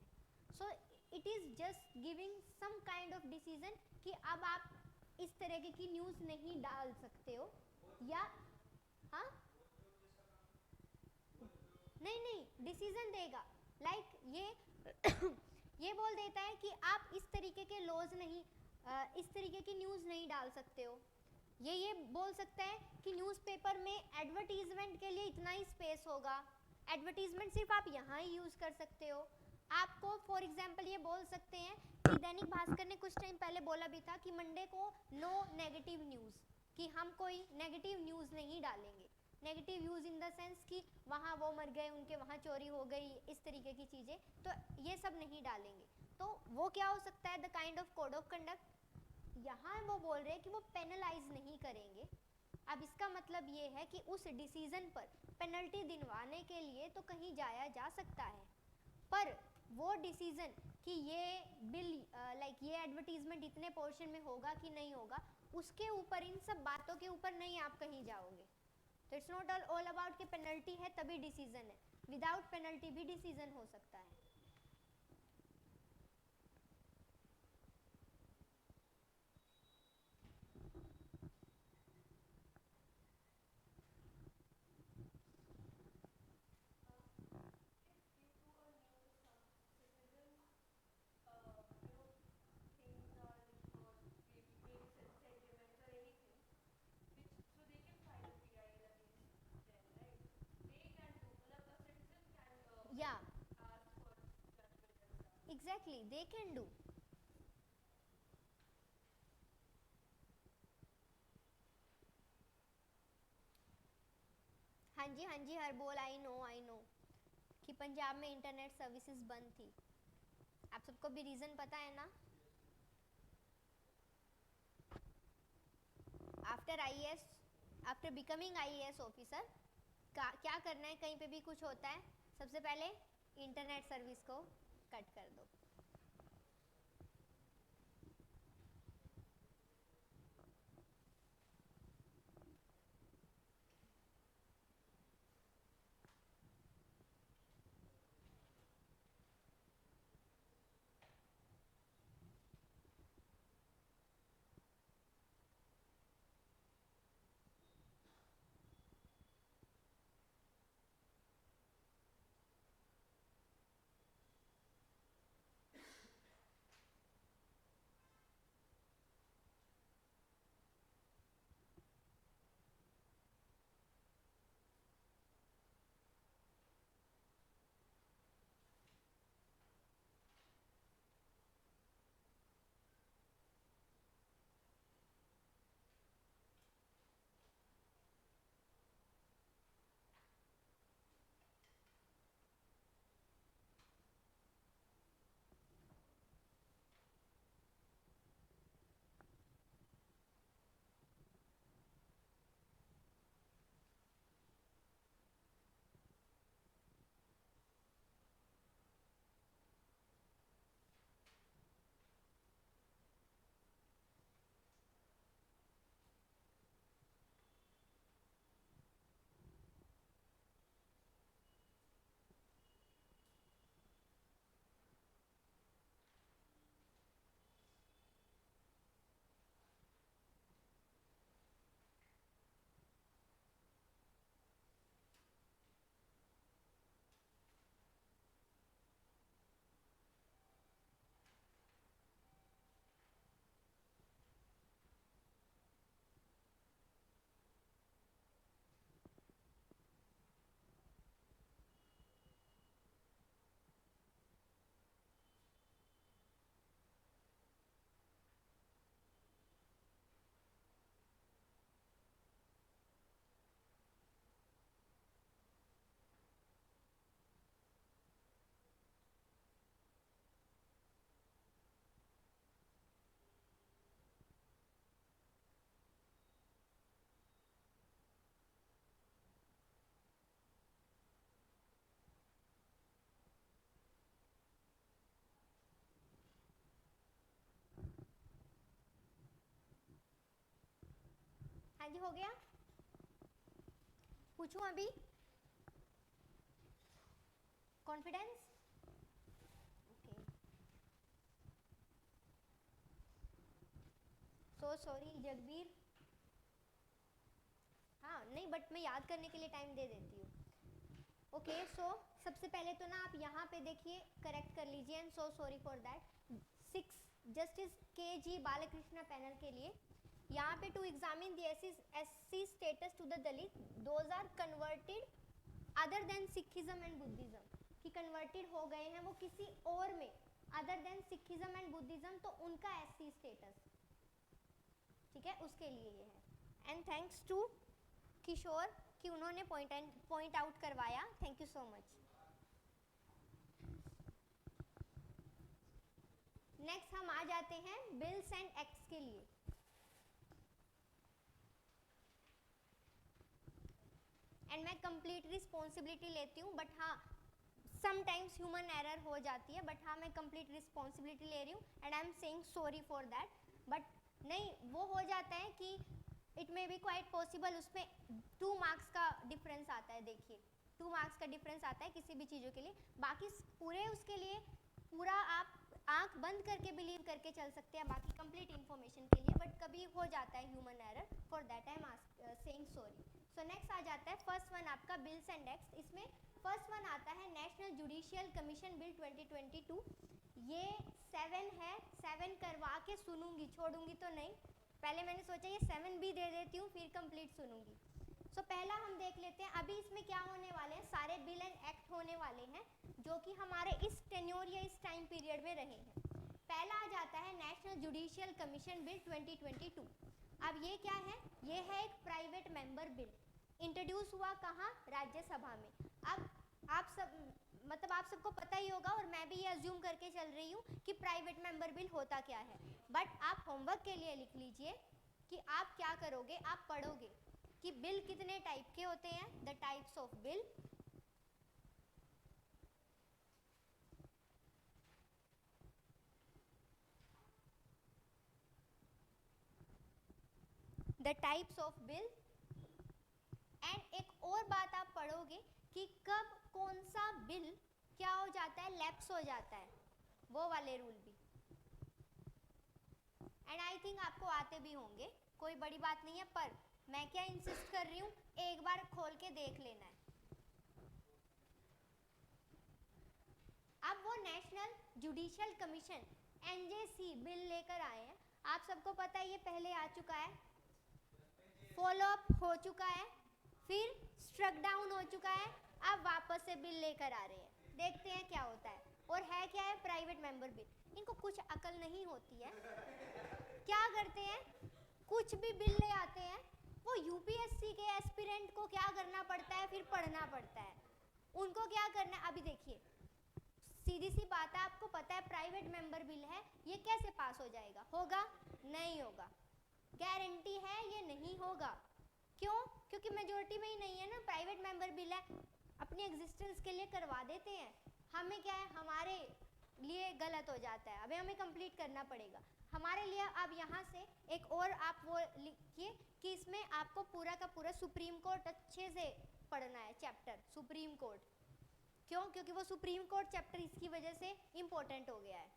So it is just giving some kind of decision कि अब आप इस तरह की न्यूज़ नहीं डाल सकते हो. या हाँ, नहीं डिसीजन देगा लाइक ये बोल देता है कि आप इस तरीके के लॉज नहीं, इस तरीके की न्यूज़ नहीं डाल सकते हो. ये बोल सकता है कि न्यूज़पेपर में एडवर्टीजमेंट के लिए इतना ही स्पेस होगा, एडवर्टीजमेंट सिर्फ आप यहाँ ही यूज़ कर सकते हो. आपको फॉर एग्जांपल ये बोल सकते हैं कि दैनिक भास्कर ने कुछ टाइम पहले बोला भी था कि मंडे को नो नेगेटिव न्यूज़, कि हम कोई नेगेटिव न्यूज़ नहीं डालेंगे. Negative news in the sense कि वहाँ वो मर गए, उनके वहाँ चोरी हो गई, इस तरीके की चीज़ें, तो ये सब नहीं डालेंगे. तो वो क्या हो सकता है, the kind of code of conduct. यहाँ वो बोल रहे हैं कि वो पेनलाइज नहीं करेंगे. अब इसका मतलब ये है कि उस डिसीजन पर पेनल्टी दिलवाने के लिए तो कहीं जाया जा सकता है, पर वो डिसीजन कि ये बिल लाइक ये एडवर्टीजमेंट इतने पोर्शन में होगा कि नहीं होगा, उसके ऊपर, इन सब बातों के ऊपर नहीं आप कहीं जाओगे. तो इट्स नॉट ऑल अबाउट कि पेनल्टी है तभी डिसीजन है. विदाउट पेनल्टी भी डिसीजन हो सकता है। Yeah, exactly, they can do. हाँ जी हाँ जी, हर बोल, आई नो कि पंजाब में इंटरनेट सर्विसेज बंद थी। आप सबको भी रीज़न पता है ना? आफ्टर बिकमिंग आईएएस ऑफिसर क्या करना है, कहीं पे भी कुछ होता है सबसे पहले इंटरनेट सर्विस को कट कर दो। हाँ जी, हो गया? पूछूं अभी? Confidence? Okay, so sorry Jagbir. हाँ नहीं, बट मैं याद करने के लिए टाइम दे देती हूँ। ओके, सो सबसे पहले तो ना आप यहाँ पे देखिए, करेक्ट कर लीजिए, and so sorry for that. 6 justice K G Balakrishnan panel के लिए यहाँ पे to examine the SC status to the Dalit those are converted other than Sikhism and Buddhism, कि कन्वर्टेड हो गए हैं वो किसी और में other than Sikhism and Buddhism, तो उनका एससी स्टेटस, ठीक है, उसके लिए ये है। एंड थैंक्स टू किशोर कि उन्होंने पॉइंट आउट करवाया, thank you so much. Next हम आ जाते हैं बिल्स एंड एक्ट्स के लिए। एंड मैं कंप्लीट रिस्पॉन्सिबिलिटी लेती हूँ, बट हाँ समटाइम्स ह्यूमन एरर हो जाती है, बट हाँ मैं कंप्लीट रिस्पॉन्सिबिलिटी ले रही हूँ and I am saying sorry for that. But नहीं, वो हो जाता है कि it may be quite possible उसमें 2 मार्क्स का डिफरेंस आता है। देखिए 2 मार्क्स का डिफरेंस आता है किसी भी चीज़ों के लिए। बाकी पूरे उसके लिए पूरा आप आंख बंद करके बिलीव करके चल सकते हैं बाकी कंप्लीट इन्फॉर्मेशन के लिए, बट कभी हो जाता है human error, for that I am saying sorry. So next आ जाता है फर्स्ट वन आपका बिल्स एंड एक्ट्स। इसमें फर्स्ट वन आता है नेशनल जुडिशियल कमीशन बिल 2022। ये 7 है, 7 करवा के सुनूंगी, छोड़ूंगी तो नहीं। पहले मैंने सोचा ये 7 भी दे देती हूँ फिर कंप्लीट सुनूंगी। सो पहला हम देख लेते हैं अभी इसमें क्या होने वाले हैं, सारे बिल एंड एक्ट होने वाले हैं जो कि हमारे इस टेन्योर या इस टाइम पीरियड में रहे हैं। पहला आ जाता है नेशनल जुडिशियल कमीशन बिल 2022। अब ये क्या है, ये है एक प्राइवेट मेंबर बिल, इंट्रोड्यूस हुआ कहाँ, राज्यसभा में। अब आप सब मतलब आप सबको पता ही होगा और मैं भी ये अज्यूम करके चल रही हूँ कि प्राइवेट मेंबर बिल होता क्या है, बट आप होमवर्क के लिए लिख लीजिए कि आप क्या करोगे, आप पढ़ोगे कि बिल कितने टाइप के होते हैं, the types of bill. The types of bill. And एक और बात आप पढ़ोगे कि कब कौन सा बिल क्या हो जाता है, लैप्स हो जाता है, वो वाले रूल भी। एंड आई थिंक आपको आते भी होंगे, कोई बड़ी बात नहीं है, पर मैं क्या इंसिस्ट कर रही हूँ, एक बार खोल के देख लेना है। अब वो national judicial commission NJC bill लेकर आए हैं, आप सबको पता है ये पहले आ चुका है, फॉलो अप हो चुका है, फिर स्ट्रक डाउन हो चुका है, अब वापस से बिल लेकर आ रहे हैं। देखते हैं क्या होता है। और है क्या है, प्राइवेट मेंबर बिल। इनको कुछ अकल नहीं होती है, क्या करते हैं, कुछ भी बिल ले आते हैं, वो यूपीएससी के एस्पिरेंट को क्या करना पड़ता है, फिर पढ़ना पड़ता है। उनको क्या करना है, अभी देखिए सीधी सी बात है, आपको पता है प्राइवेट मेंबर बिल है, ये कैसे पास हो जाएगा, होगा नहीं होगा, गारंटी है ये नहीं होगा। क्यों, क्योंकि मेजोरिटी में ही नहीं है ना, प्राइवेट मेंबर बिल है, अपनी एग्जिस्टेंस के लिए करवा देते हैं, हमें क्या है, हमारे लिए गलत हो जाता है, अभी हमें कंप्लीट करना पड़ेगा हमारे लिए। अब यहाँ से एक और आप वो लिखिए कि इसमें आपको पूरा का पूरा सुप्रीम कोर्ट अच्छे से पढ़ना है, चैप्टर सुप्रीम कोर्ट। क्यों, क्योंकि वो सुप्रीम कोर्ट चैप्टर इसकी वजह से इम्पोर्टेंट हो गया है।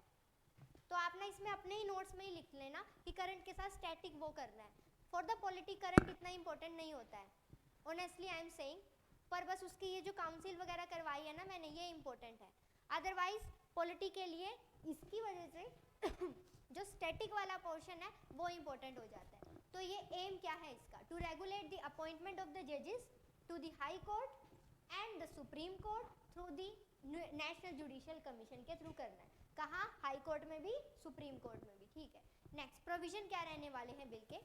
तो आप ना इसमें अपने ही नोट्स में ही लिख लेना कि करंट के साथ स्टैटिक वो करना है। फॉर द पॉलिटी करंट इतना इंपॉर्टेंट नहीं होता है, ऑनेस्टली आई एम सेइंग, पर बस उसकी ये जो काउंसिल वगैरह करवाई है ना मैंने, ये इंपॉर्टेंट है। अदरवाइज पॉलिटी के लिए इसकी वजह से जो स्टैटिक वाला पोर्शन है वो इंपॉर्टेंट हो जाता है। तो ये एम क्या है इसका, to regulate the appointment of the जजेस to the high court and the supreme court through the national judicial commission के थ्रू करना है। कहाँ, हाई कोर्ट में भी, सुप्रीम कोर्ट में भी, ठीक है। नेक्स्ट प्रोविजन क्या रहने वाले हैं बिल के,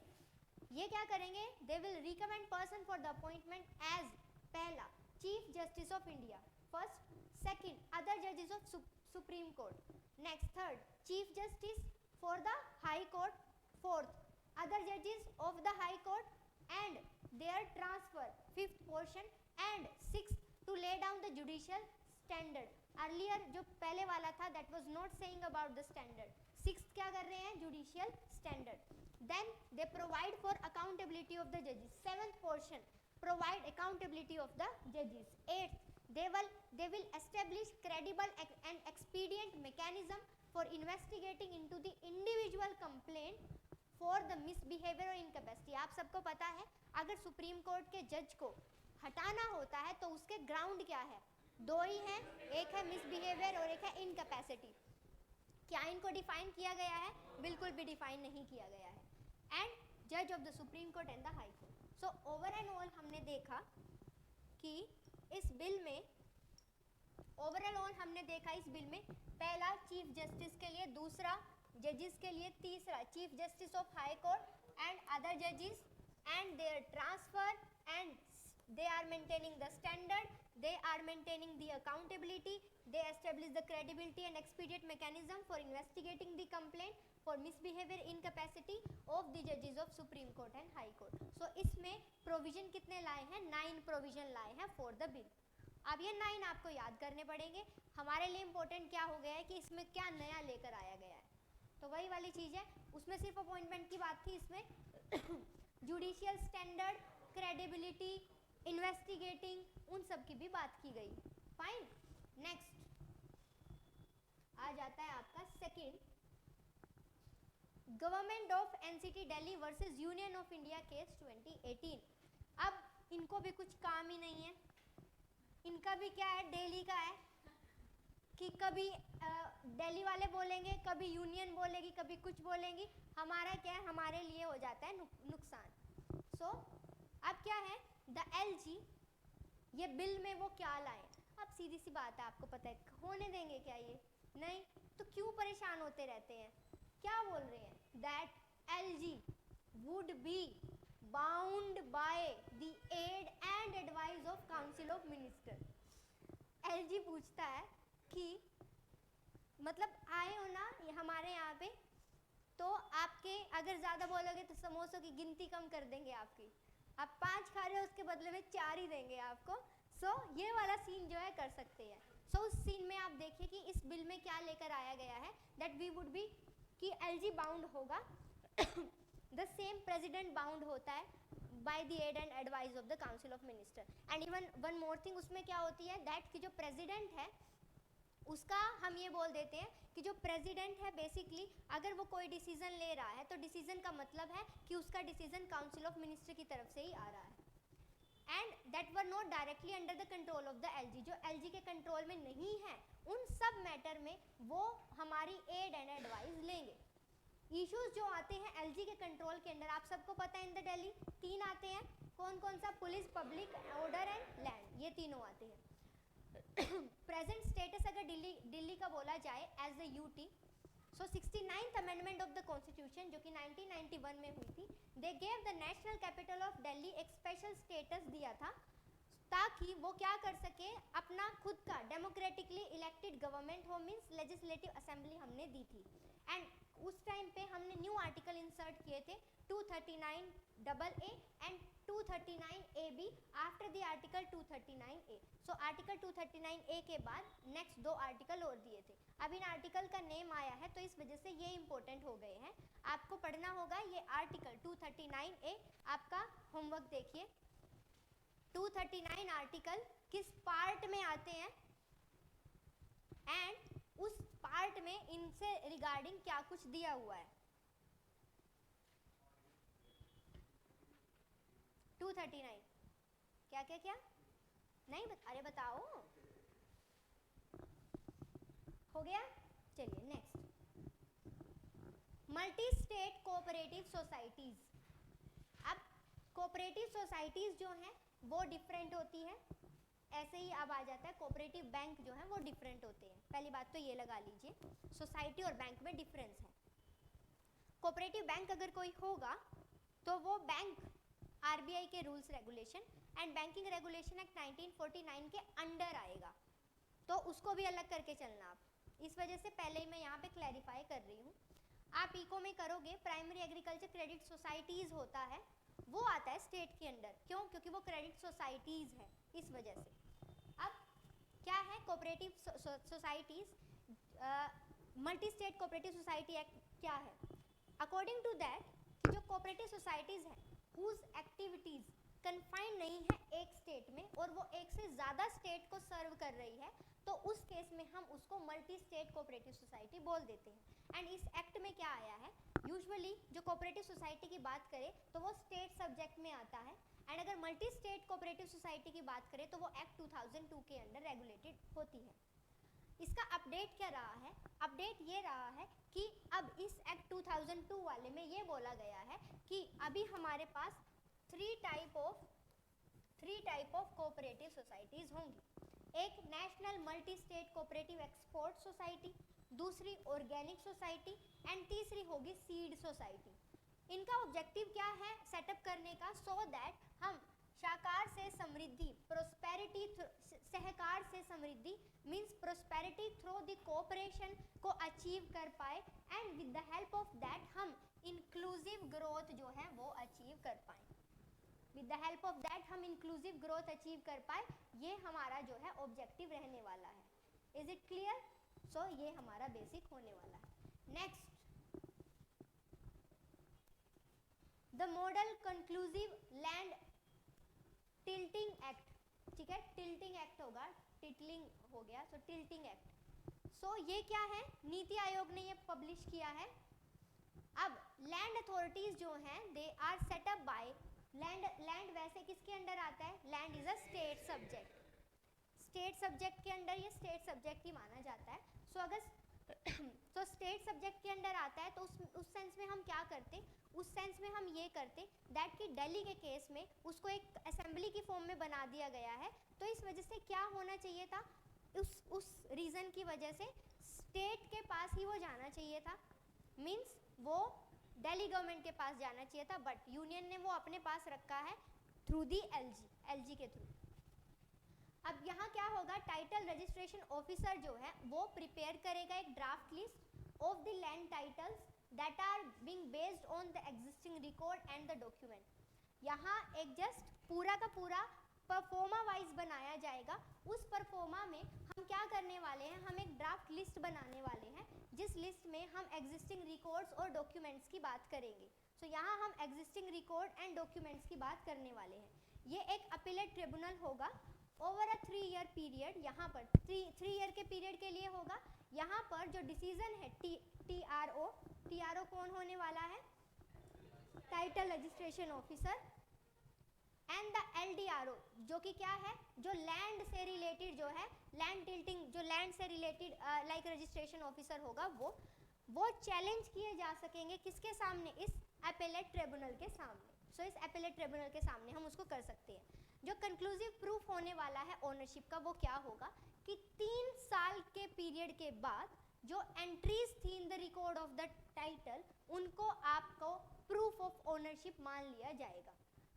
ये क्या करेंगे, they will recommend person for the appointment as, पहला chief justice of India, first, second other जजेस of supreme court, next third chief justice for the high court, fourth other जजेस of the high court and their transfer, fifth portion, and sixth to lay down the judicial standard. Earlier जो पहले वाला था that was not saying about the standard, sixth क्या कर रहे हैं, judicial standard. Then they provide for accountability of the judges. Seventh portion, provide accountability of the judges. Eighth, they will establish credible and expedient mechanism for investigating into the individual complaint for the misbehavior or incapacity. आप सबको पता है अगर supreme court के जज को हटाना होता है तो उसके ग्राउंड क्या है, दो ही हैं, एक है मिसबिहेवियर और एक है इनकैपेसिटी। क्या इनको डिफाइन किया गया है, बिल्कुल भी डिफाइन नहीं किया गया है। एंड जज of the supreme court and the high court. So over and all हमने देखा कि इस बिल में, ओवरऑल हमने देखा इस बिल में, पहला चीफ जस्टिस के लिए, दूसरा जजेस के लिए, तीसरा chief justice of high court and other जजेस and their transfer, and they are maintaining the standard, they are maintaining the accountability, they establish the credibility and expedient mechanism for investigating the complaint for misbehavior incapacity of the judges of supreme court and high court. So इसमें provision कितने लाए हैं, 9 provision लाए हैं for the bill। अब ये 9 आपको याद करने पड़ेंगे। हमारे लिए important क्या हो गया है कि इसमें क्या नया लेकर आया गया है, तो वही वाली चीज़ है, उसमें सिर्फ अपॉइंटमेंट की बात थी, इसमें जुडिशियल स्टैंडर्ड, क्रेडिबिलिटी, इन्वेस्टिगेटिंग, उन सब की भी बात की गई। फाइन। नेक्स्ट आ जाता है आपका second, government of NCT Delhi versus union of India case 2018। अब इनको भी कुछ काम ही नहीं है, इनका भी क्या है, दिल्ली का है कि कभी दिल्ली वाले बोलेंगे, कभी यूनियन बोलेगी, कभी कुछ बोलेंगी, हमारा क्या है, हमारे लिए हो जाता है नुकसान। सो अब क्या है, द एलजी, ये बिल में वो क्या लाए, अब सीधी सी बात है, आपको पता है, होने देंगे क्या ये, नहीं, तो क्यों परेशान होते रहते हैं, क्या बोल रहे हैं, that LG would be bound by the aid and advice of council of minister. LG पूछता है कि मतलब आए हो ना हमारे यहाँ पे, तो आपके अगर ज़्यादा बोलोगे तो समोसों की गिनती कम कर देंगे आपकी, आप 5 खा रहे हो उसके बदले में 4 ही देंगे आपको। सो ये वाला सीन जो है कर सकते हैं। सो उस सीन में आप देखिए कि इस बिल में क्या लेकर आया गया है, दैट वी वुड बी कि एलजी बाउंड होगा द सेम प्रेसिडेंट बाउंड होता है by the aid and advice of the council of minister. And even one more thing, उसमें क्या होती है दैट कि जो प्रेसिडेंट है उसका हम ये बोल देते हैं कि जो प्रेसिडेंट है बेसिकली अगर वो कोई डिसीजन ले रहा है तो डिसीजन का मतलब है कि उसका डिसीजन काउंसिल ऑफ मिनिस्टर की तरफ से ही आ रहा है, and that were not directly under the control of the LG, जो एलजी के कंट्रोल में नहीं है, उन सब मैटर में वो हमारी एड एंड एडवाइस लेंगे। इश्यूज जो आते हैं एलजी के कंट्रोल के अंडर, आप सबको पता है इन द दिल्ली 3 आते हैं, कौन कौन सा, police, public order and land, ये तीनों आते हैं। प्रेजेंट स्टेटस अगर दिल्ली का बोला जाए as the UT, so 69th amendment of the constitution जो कि 1991 में हुई थी, they gave the national capital of Delhi एक स्पेशल स्टेटस दिया था ताकि वो क्या कर सके, अपना खुद का डेमोक्रेटिकली इलेक्टेड गवर्नमेंट हो, मींस लेजिस्लेटिव असेंबली हमने दी थी। एंड उस टाइम पे हमने न्यू आर्टिकल इंसर्ट किए थे 239AA and 239AB after the article 239A। So article 239A के बाद नेक्स्ट 2 आर्टिकल और दिए थे। अब इन आर्टिकल का नेम आया है तो इस वजह से ये इंपॉर्टेंट हो गए हैं, आपको पढ़ना होगा ये आर्टिकल 239A। आपका होमवर्क देखिए, 239 आर्टिकल किस पार्ट में आते हैं एंड उस पार्ट में इनसे रिगार्डिंग क्या कुछ दिया हुआ है। 239 क्या क्या क्या नहीं अरे बताओ, हो गया, चलिए next, multi state cooperative societies. अब कोऑपरेटिव सोसाइटीज जो हैं वो डिफरेंट होती है, ऐसे ही अब आ जाता है कोऑपरेटिव बैंक जो है वो डिफरेंट होते हैं, पहली बात तो ये लगा लीजिए, सोसाइटी और बैंक में डिफरेंस है। कोऑपरेटिव बैंक अगर कोई होगा तो वो बैंक आरबीआई के rules regulation and banking regulation act 1949 के अंडर आएगा, तो उसको भी अलग करके चलना आप, इस वजह से पहले ही मैं यहाँ पे क्लैरिफाई कर रही हूँ। आप इको में करोगे प्राइमरी एग्रीकल्चर क्रेडिट सोसाइटीज होता है, वो आता है स्टेट के अंडर, क्यों, क्योंकि वो क्रेडिट सोसाइटीज है, इस वजह से। अब क्या है cooperative societies, multi state cooperative society act क्या है, अकॉर्डिंग टू दैट जो कोऑपरेटिव सोसाइटीज है हुज एक्टिविटीज कन्फाइंड नहीं है एक स्टेट में और वो एक से ज़्यादा स्टेट को सर्व कर रही है, तो उस केस में हम उसको मल्टी स्टेट कोऑपरेटिव सोसाइटी बोल देते हैं। एंड इस एक्ट में क्या आया है, यूजुअली जो कोऑपरेटिव सोसाइटी की बात करें तो वो स्टेट सब्जेक्ट में आता है, एंड अगर मल्टी स्टेट कोऑपरेटिव सोसाइटी की बात करें तो वो एक्ट 2002 के अंडर रेगुलेटेड होती है। इसका अपडेट क्या रहा है, अपडेट ये रहा है कि अब इस एक्ट 2002 वाले में ये बोला गया है कि अभी हमारे पास 3 टाइप ऑफ कोऑपरेटिव सोसाइटीज होंगी, एक national multi state cooperative export society, दूसरी ऑर्गेनिक सोसाइटी एंड तीसरी होगी सीड सोसाइटी। इनका ऑब्जेक्टिव क्या है सेटअप करने का, सो दैट हम साकार से समृद्धि, प्रोस्पेरिटी, सहकार से समृद्धि means prosperity through the cooperation को अचीव कर पाए, and with the help of that हम इंक्लूसिव ग्रोथ जो है वो अचीव कर पाए, with the help of that हम इंक्लूसिव ग्रोथ अचीव कर पाए, ये हमारा जो है ऑब्जेक्टिव रहने वाला है। Is it clear? सो ये हमारा बेसिक होने वाला है। Next, the model conclusive land tilting act ठीक है, टिल्टिंग एक्ट होगा, टिटलिंग हो गया, सो टिल्टिंग एक्ट। सो ये क्या है, नीति आयोग ने ये पब्लिश किया है। अब लैंड अथॉरिटीज जो हैं they are set up by land वैसे किसके अंडर आता है, land is a state subject, state subject के अंडर ये स्टेट सब्जेक्ट ही माना जाता है। सो अगर तो स्टेट सब्जेक्ट के अंडर आता है तो उस सेंस में हम क्या करते, उस सेंस में हम ये करते दैट कि दिल्ली के केस में उसको एक असेंबली की फॉर्म में बना दिया गया है। तो इस वजह से क्या होना चाहिए था, उस रीज़न की वजह से स्टेट के पास ही वो जाना चाहिए था, मीन्स वो दिल्ली गवर्नमेंट के पास जाना चाहिए था, बट यूनियन ने वो अपने पास रखा है थ्रू दी एलजी के थ्रू। अब यहाँ क्या होगा, टाइटल रजिस्ट्रेशन ऑफिसर जो है वो प्रिपेयर करेगा एक draft list of the land titles that are being based on the existing record and the document. यहाँ एक जस्ट पूरा का पूरा परफॉर्मा वाइज बनाया जाएगा। उस परफॉर्मा में हम क्या करने वाले हैं, हम एक ड्राफ्ट लिस्ट बनाने वाले हैं जिस लिस्ट में हम एग्जिस्टिंग रिकॉर्ड्स और डॉक्यूमेंट्स की बात करेंगे। सो यहाँ हम एग्जिस्टिंग रिकॉर्ड एंड डॉक्यूमेंट्स की बात करने वाले हैं। ये एक अपीलेट ट्रिब्यूनल होगा ओवर अ 3 ईयर पीरियड। यहाँ पर 3 ईयर के पीरियड के लिए होगा। यहाँ पर जो डिसीजन है टीआरओ कौन होने वाला है, title registration officer, and the LDRO जो कि क्या है, जो लैंड से रिलेटेड जो है, लैंड टिल्टिंग जो लैंड से रिलेटेड लाइक रजिस्ट्रेशन ऑफिसर होगा वो चैलेंज किए जा सकेंगे किसके सामने, इस अपीलेट ट्रिब्यूनल के सामने। सो इस अपीलेट ट्रिब्यूनल के सामने हम उसको कर सकते हैं। जो कंक्लूसिव प्रूफ होने वाला है ओनरशिप का वो क्या होगा कि 3 साल के पीरियड के बाद जो एंट्रीज थी in the record of the title उनको आपको प्रूफ ऑफ ओनरशिप मान लिया जाएगा।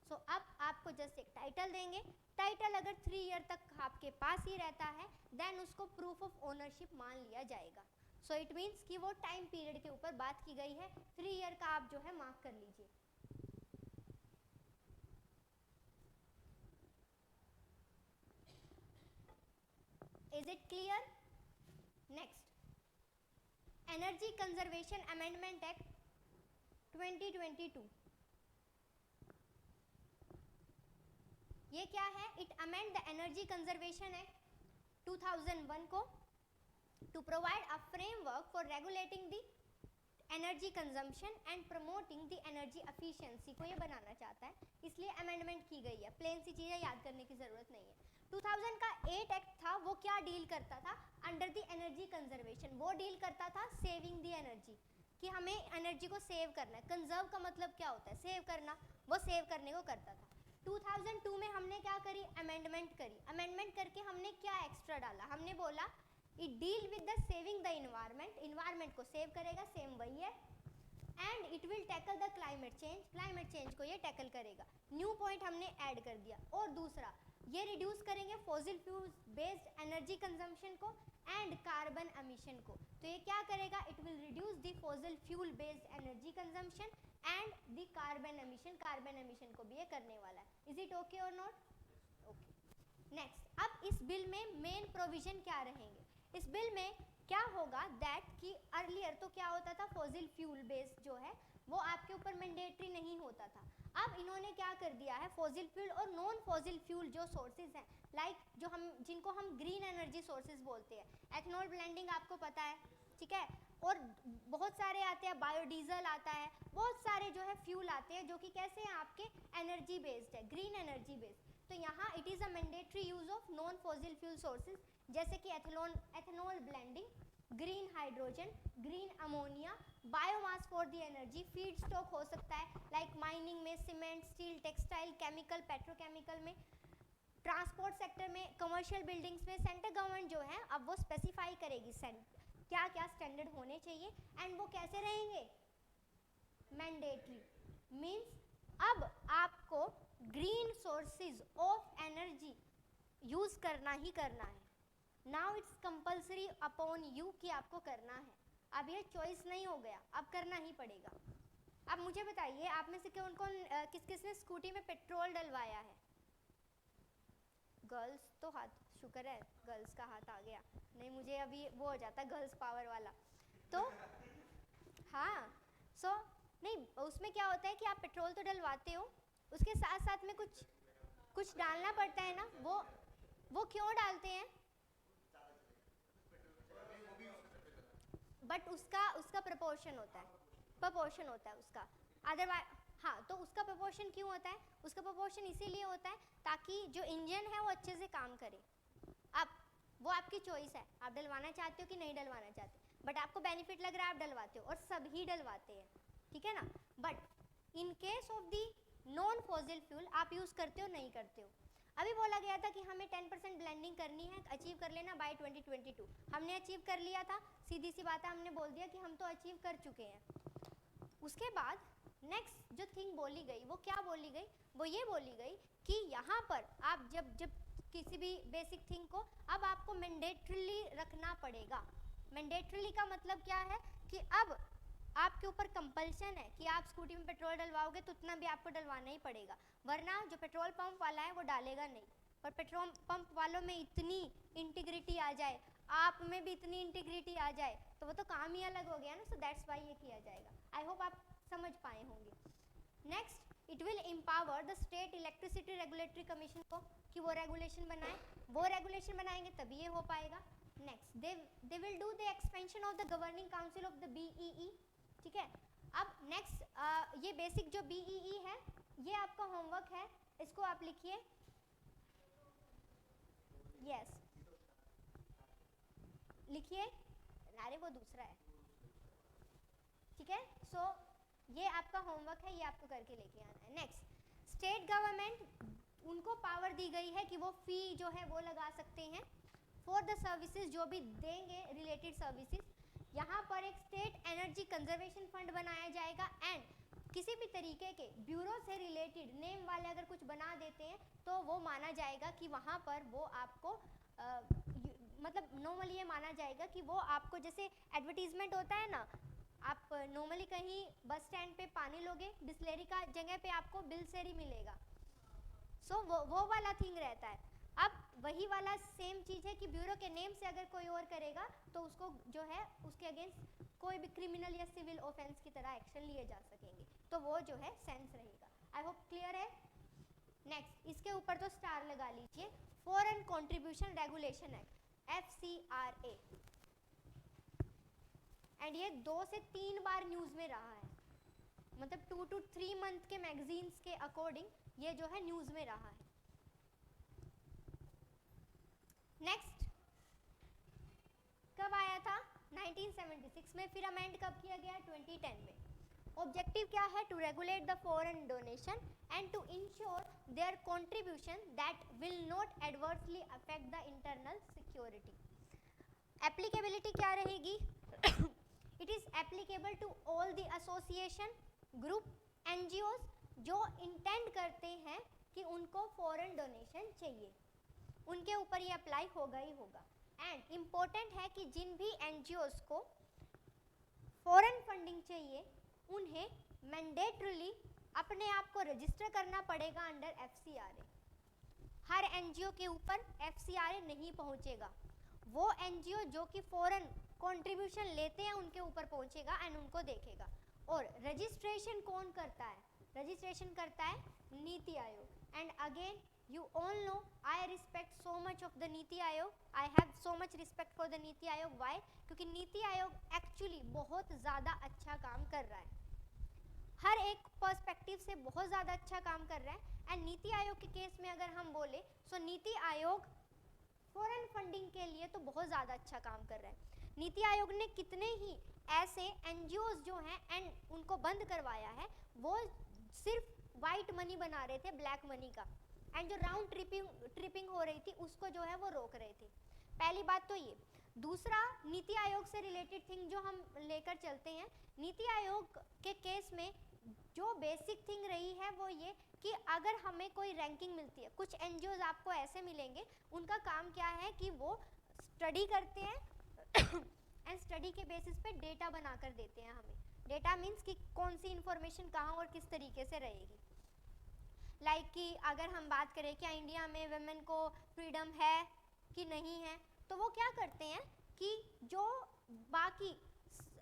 सो अब आपको जस्ट एक टाइटल देंगे, टाइटल अगर 3 ईयर तक आपके पास ही रहता है देन उसको प्रूफ ऑफ ओनरशिप मान लिया जाएगा। सो इट मीन्स कि वो टाइम पीरियड के ऊपर बात की गई है, 3 ईयर का आप जो है मार्क कर लीजिए। Is it clear? Next, energy conservation amendment act 2022। ये क्या है, it amend the energy conservation act 2001 को to provide a framework for regulating the energy consumption and promoting the energy efficiency को ये बनाना चाहता है, इसलिए अमेंडमेंट की गई है। प्लेन सी चीज़ें याद करने की ज़रूरत नहीं है। 2000 का 8 एक्ट था, वो क्या डील करता था, अंडर द एनर्जी कंजर्वेशन वो डील करता था सेविंग द एनर्जी, कि हमें एनर्जी को सेव करना है। कंजर्व का मतलब क्या होता है, सेव करना, वो सेव करने को करता था। 2002 में हमने क्या करी, अमेंडमेंट करी। अमेंडमेंट करके हमने क्या एक्स्ट्रा डाला, हमने बोला it deal with the saving the environment, environment को सेव करेगा, सेम वही है, and it will tackle the climate change, climate change को ये टैकल करेगा। न्यू पॉइंट हमने ऐड कर दिया। और दूसरा, ये रिड्यूस करेंगे fossil fuels based energy consumption को एंड कार्बन एमिशन को। तो ये क्या करेगा, it will reduce the fossil fuel based energy consumption and the carbon emission, carbon emission को भी ये करने वाला है। इज इट ओके और नॉट? ओके। नेक्स्ट, अब इस बिल में मेन प्रोविजन क्या रहेंगे, इस बिल में क्या होगा दैट कि अर्लियर तो क्या होता था, फॉसिल फ्यूल बेस्ड जो है वो आपके ऊपर मैंडेटरी नहीं होता था। अब इन्होंने क्या कर दिया है, फॉसिल फ्यूल और नॉन फॉसिल फ्यूल जो सोर्सेज हैं, लाइक जो हम जिनको हम ग्रीन एनर्जी सोर्सेज बोलते हैं, एथनॉल ब्लेंडिंग आपको पता है, ठीक है, और बहुत सारे आते हैं, बायोडीजल आता है, बहुत सारे जो है फ्यूल आते हैं जो कि कैसे हैं, आपके एनर्जी बेस्ड है, ग्रीन एनर्जी बेस्ड। तो यहाँ it is a mandatory use of non fossil fuel sources, जैसे कि ethanol blending, green hydrogen, green ammonia, biomass for the energy, feed stock हो सकता है लाइक माइनिंग में, cement, steel, textile, chemical, petrochemical में, transport sector में, commercial buildings में। Central government जो है अब वो स्पेसिफाई करेगी क्या क्या स्टैंडर्ड होने चाहिए एंड वो कैसे रहेंगे, मैंडेटरी। मीन्स अब आपको green sources of energy use करना ही करना है। Now it's compulsory upon you कि आपको करना है। अब ये चॉइस नहीं हो गया, अब करना ही पड़ेगा। अब मुझे बताइए आप में से कौन कौन किस किस ने स्कूटी में पेट्रोल डलवाया है? गर्ल्स तो हाथ, शुक्र है गर्ल्स का हाथ आ गया, नहीं मुझे अभी वो हो जाता गर्ल्स पावर वाला। तो हाँ, सो नहीं, उसमें क्या होता है कि आप पेट्रोल तो डलवाते हो, उसके साथ साथ में कुछ डालना पड़ता है ना, वो वो क्यों डालते हैं? बट उसका प्रपोर्शन होता है, प्रपोर्शन होता है उसका, अदरवाइज हाँ, तो उसका प्रपोर्शन क्यों होता है? उसका प्रपोर्शन इसीलिए होता है ताकि जो इंजन है वो अच्छे से काम करे। अब वो आपकी चॉइस है, आप डलवाना चाहते हो कि नहीं डलवाना चाहते, बट आपको बेनिफिट लग रहा है आप डलवाते हो, और सभी डलवाते हैं, ठीक है ना। But in case of the non fossil fuel आप यूज़ करते हो नहीं करते हो? अभी बोला गया था कि हमें 10% ब्लेंडिंग करनी है, अचीव कर लेना बाय 2022। हमने अचीव कर लिया था, सीधी सी बात है, हमने बोल दिया कि हम तो अचीव कर चुके हैं। उसके बाद नेक्स्ट जो थिंग बोली गई वो क्या बोली गई? वो ये बोली गई कि यहाँ पर आप जब किसी भी बेसिक थिंग को अब आपको मैंडेटरीली रखना पड़ेगा। मैंडेटरीली का मतलब क्या है कि अब आपके ऊपर कंपल्शन है कि आप स्कूटी में पेट्रोल डलवाओगे तो उतना भी आपको डलवाना ही पड़ेगा, वरना जो पेट्रोल पंप वाला है वो डालेगा नहीं। पर पेट्रोल पंप वालों में इतनी इंटीग्रिटी आ जाए, आप में भी इतनी इंटीग्रिटी आ जाए, तो वो तो काम ही अलग हो गया ना। सो दैट्स वाई ये किया जाएगा। आई होप आप समझ पाए होंगे। Next, it will empower the state electricity regulatory commission को कि वो रेगुलेशन बनाए, वो रेगुलेशन बनाएंगे तभी ये हो पाएगा। Next, they will do the expansion of the governing council of the BEE, ठीक है। अब नेक्स्ट ये बेसिक जो BEE है ये आपका होमवर्क है, इसको आप लिखिए। यस, लिखिए, अरे वो दूसरा है, ठीक है। सो ये आपका होमवर्क है, ये आपको करके लेके आना है। नेक्स्ट, स्टेट गवर्नमेंट उनको पावर दी गई है कि वो फी जो है वो लगा सकते हैं फॉर द सर्विसेज जो भी देंगे रिलेटेड सर्विसेज। यहाँ पर एक स्टेट एनर्जी कंजर्वेशन फंड बनाया जाएगा एंड किसी भी तरीके के ब्यूरो से रिलेटेड नेम वाले अगर कुछ बना देते हैं तो वो माना जाएगा कि वहाँ पर वो आपको मतलब नॉर्मली ये माना जाएगा कि वो आपको, जैसे एडवर्टीजमेंट होता है ना, आप नॉर्मली कहीं बस स्टैंड पे पानी लोगे, बिस्लेरी का जगह पे आपको बिल्सरी मिलेगा। सो वो वाला थिंग रहता है। अब वही वाला सेम चीज़ है कि ब्यूरो के नेम से अगर कोई और करेगा तो उसको जो है उसके अगेंस्ट कोई भी क्रिमिनल या सिविल ऑफेंस की तरह एक्शन लिए जा सकेंगे, तो वो जो है सेंस रहेगा। आई होप क्लियर है। नेक्स्ट, इसके ऊपर तो स्टार लगा लीजिए, foreign contribution regulation act FCRA, and ये 2 से 3 बार न्यूज़ में रहा है, मतलब 2 to 3 मंथ के मैगजीन्स के अकॉर्डिंग ये जो है न्यूज़ में रहा है। नेक्स्ट, कब आया था? 1976 में, फिर अमेंड कब किया गया? 2010 में। ऑब्जेक्टिव क्या है? To regulate the foreign donation and to ensure their contribution that will not adversely affect the internal security. Applicability क्या रहेगी? It is applicable to all the association, group, NGOs जो इंटेंड करते हैं कि उनको फॉरेन डोनेशन चाहिए, उनके ऊपर ये अप्लाई होगा ही होगा। एंड इम्पोर्टेंट है कि जिन भी NGOs को फॉरेन फंडिंग चाहिए उन्हें मैंडेटरीली अपने आप को रजिस्टर करना पड़ेगा अंडर FCRA। हर NGO के ऊपर FCRA नहीं पहुंचेगा, वो NGO जो कि फॉरेन कंट्रीब्यूशन लेते हैं उनके ऊपर पहुंचेगा एंड उनको देखेगा। और रजिस्ट्रेशन कौन करता है? रजिस्ट्रेशन करता है NITI Aayog. And again you all know I respect so much of the NITI Aayog, I have so much respect for the NITI Aayog. why? क्योंकि नीति आयोग एक्चुअली बहुत ज़्यादा अच्छा काम कर रहा है, हर एक पर्सपेक्टिव से बहुत ज़्यादा अच्छा काम कर रहा है। एंड नीति आयोग के केस में अगर हम बोले सो नीति आयोग फॉरेन फंडिंग के लिए तो बहुत ज़्यादा अच्छा काम कर रहा है। नीति आयोग ने कितने ही ऐसे NGOs जो हैं एंड उनको बंद करवाया है, वो सिर्फ वाइट मनी बना रहे थे, ब्लैक मनी का, एंड जो राउंड ट्रिपिंग हो रही थी उसको जो है वो रोक रहे थे। पहली बात तो ये। दूसरा, नीति आयोग से रिलेटेड थिंग जो हम लेकर चलते हैं, नीति आयोग के केस में जो बेसिक थिंग रही है वो ये कि अगर हमें कोई रैंकिंग मिलती है, कुछ NGOs आपको ऐसे मिलेंगे उनका काम क्या है कि वो स्टडी करते हैं एंड स्टडी के बेसिस पे डेटा बना कर देते हैं हमें। डेटा मीन्स कि कौन सी इंफॉर्मेशन कहाँ और किस तरीके से रहेगी। लाइक कि अगर हम बात करें क्या इंडिया में वुमेन को फ्रीडम है कि नहीं है, तो वो क्या करते हैं कि जो बाकी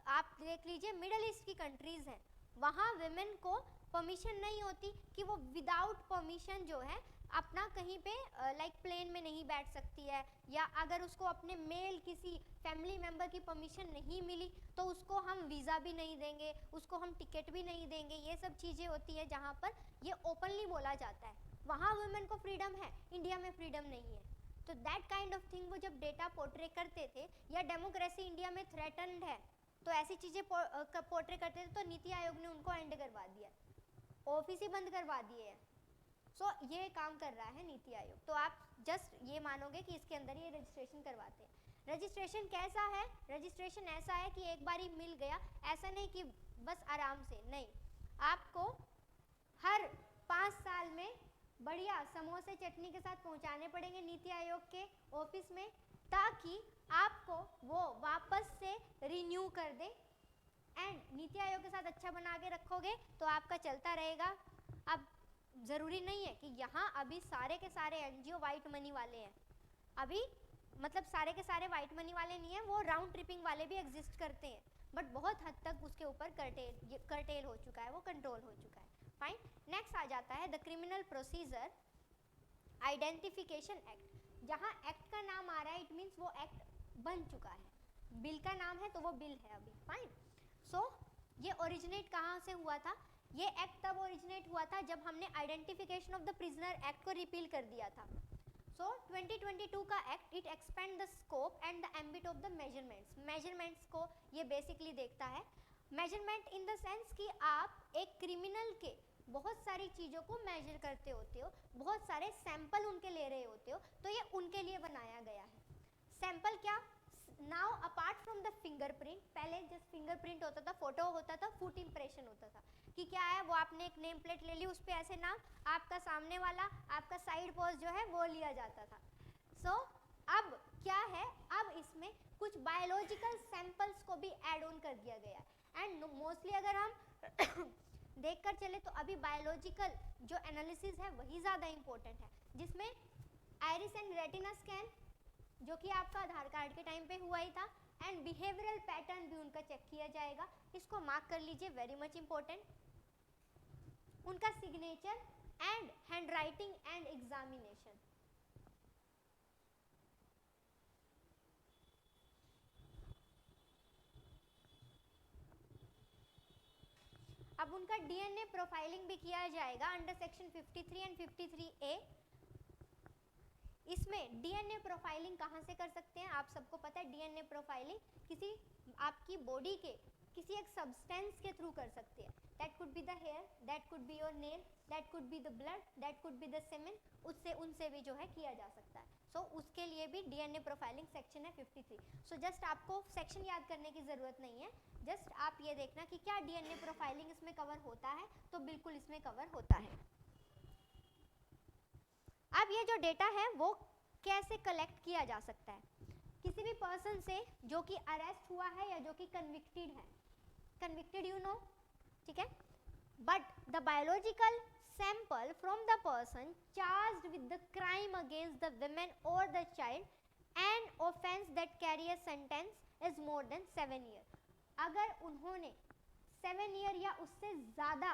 आप देख लीजिए मिडिल ईस्ट की कंट्रीज़ हैं, वहाँ वुमेन को परमिशन नहीं होती कि वो विदाउट परमिशन जो है अपना कहीं पे लाइक प्लेन में नहीं बैठ सकती है, या अगर उसको अपने मेल किसी फैमिली मेम्बर की परमिशन नहीं मिली तो उसको हम वीज़ा भी नहीं देंगे, उसको हम टिकट भी नहीं देंगे। ये सब चीज़ें होती है जहाँ पर ये ओपनली बोला जाता है। वहाँ वुमेन को फ्रीडम है, इंडिया में फ्रीडम नहीं है। तो दैट काइंड ऑफ थिंग वो जब डेटा पोर्ट्रे करते थे, या डेमोक्रेसी इंडिया में थ्रेटन्ड है तो ऐसी चीज़ें पोर्ट्रे करते थे, तो नीति आयोग ने उनको एंड करवा दिया, ऑफिस ही बंद करवा दिए हैं। सो ये काम कर रहा है नीति आयोग। तो आप जस्ट ये मानोगे कि इसके अंदर ये रजिस्ट्रेशन करवाते हैं। रजिस्ट्रेशन कैसा है? रजिस्ट्रेशन ऐसा है कि एक बार ही मिल गया, ऐसा नहीं कि बस आराम से, नहीं, आपको हर 5 साल में बढ़िया समोसे चटनी के साथ पहुंचाने पड़ेंगे नीति आयोग के ऑफिस में, ताकि आपको वो वापस से रिन्यू कर दे। एंड नीति आयोग के साथ अच्छा बना के रखोगे तो आपका चलता रहेगा। अब ज़रूरी नहीं है कि यहाँ अभी सारे के सारे एनजीओ वाइट मनी वाले हैं, अभी मतलब सारे के सारे वाइट मनी वाले नहीं है, वो राउंड ट्रिपिंग वाले भी एग्जिस्ट करते हैं, बट बहुत हद तक उसके ऊपर कर्टेल हो चुका है, वो कंट्रोल हो चुका है। फाइन। नेक्स्ट आ जाता है the criminal procedure identification act. जहाँ एक्ट का नाम आ रहा है इट मीन्स वो एक्ट बन चुका है, बिल का नाम है तो वो बिल है अभी। फाइन। सो ये ओरिजिनेट कहाँ से हुआ था? ये एक्ट तब ओरिजिनेट हुआ था जब हमने identification of the prisoner act को रिपील कर दिया था। सो 2022 का act it expand the scope and the ambit of the measurements को ये बेसिकली देखता है। मेजरमेंट इन द सेंस कि आप एक क्रिमिनल के बहुत सारी चीज़ों को मेजर करते होते हो, बहुत सारे सैंपल उनके ले रहे होते हो, तो ये उनके लिए बनाया गया है। सैंपल क्या? Now apart from the fingerprint, पहले जस्ट फिंगरप्रिंट होता था, फोटो होता था, फुट इंप्रेशन होता था कि क्या है, वो आपने एक नेम प्लेट ले ली, उस पर ऐसे नाम, आपका सामने वाला, आपका साइड पोज जो है वो लिया जाता था। सो अब क्या है, अब इसमें कुछ बायोलॉजिकल सैंपल्स को भी ऐड ऑन कर दिया गया है। एंड मोस्टली अगर हम देख कर चले तो अभी बायोलॉजिकल जो एनालिसिस है वही ज़्यादा इंपॉर्टेंट है, जिसमें आइरिस एंड रेटिना स्कैन जो कि आपका आधार कार्ड के टाइम पे हुआ ही था, एंड बिहेवियरल पैटर्न भी उनका चेक किया जाएगा। इसको मार्क कर लीजिए, वेरी मच इंपॉर्टेंट। उनका signature and hand writing and examination. अब उनका डीएनए प्रोफाइलिंग भी किया जाएगा अंडर सेक्शन 53 एंड 53A। इसमें डीएनए प्रोफाइलिंग कहाँ से कर सकते हैं? आप सबको पता है डीएनए प्रोफाइलिंग किसी आपकी बॉडी के किसी एक सब्सटेंस के थ्रू कर सकते हैं। That could be the hair, that could be your nail, that could be the blood, that could be the semen, उससे उनसे भी जो है किया जा सकता है। सो उसके लिए भी डीएनए प्रोफाइलिंग सेक्शन है 53। सो जस्ट आपको सेक्शन याद करने की ज़रूरत नहीं है, जस्ट आप ये देखना कि क्या डीएनए प्रोफाइलिंग इसमें कवर होता है, तो बिल्कुल इसमें कवर होता है। अब ये जो डेटा है वो कैसे कलेक्ट किया जा सकता है? किसी भी पर्सन से जो कि अरेस्ट हुआ है या जो कि कन्विक्टेड है, कन्विक्टेड यू नो, ठीक है, but the biological sample from the person charged with the crime against the women और the child and offence that carry a sentence is more than 7 year. अगर उन्होंने 7 ईयर या उससे ज़्यादा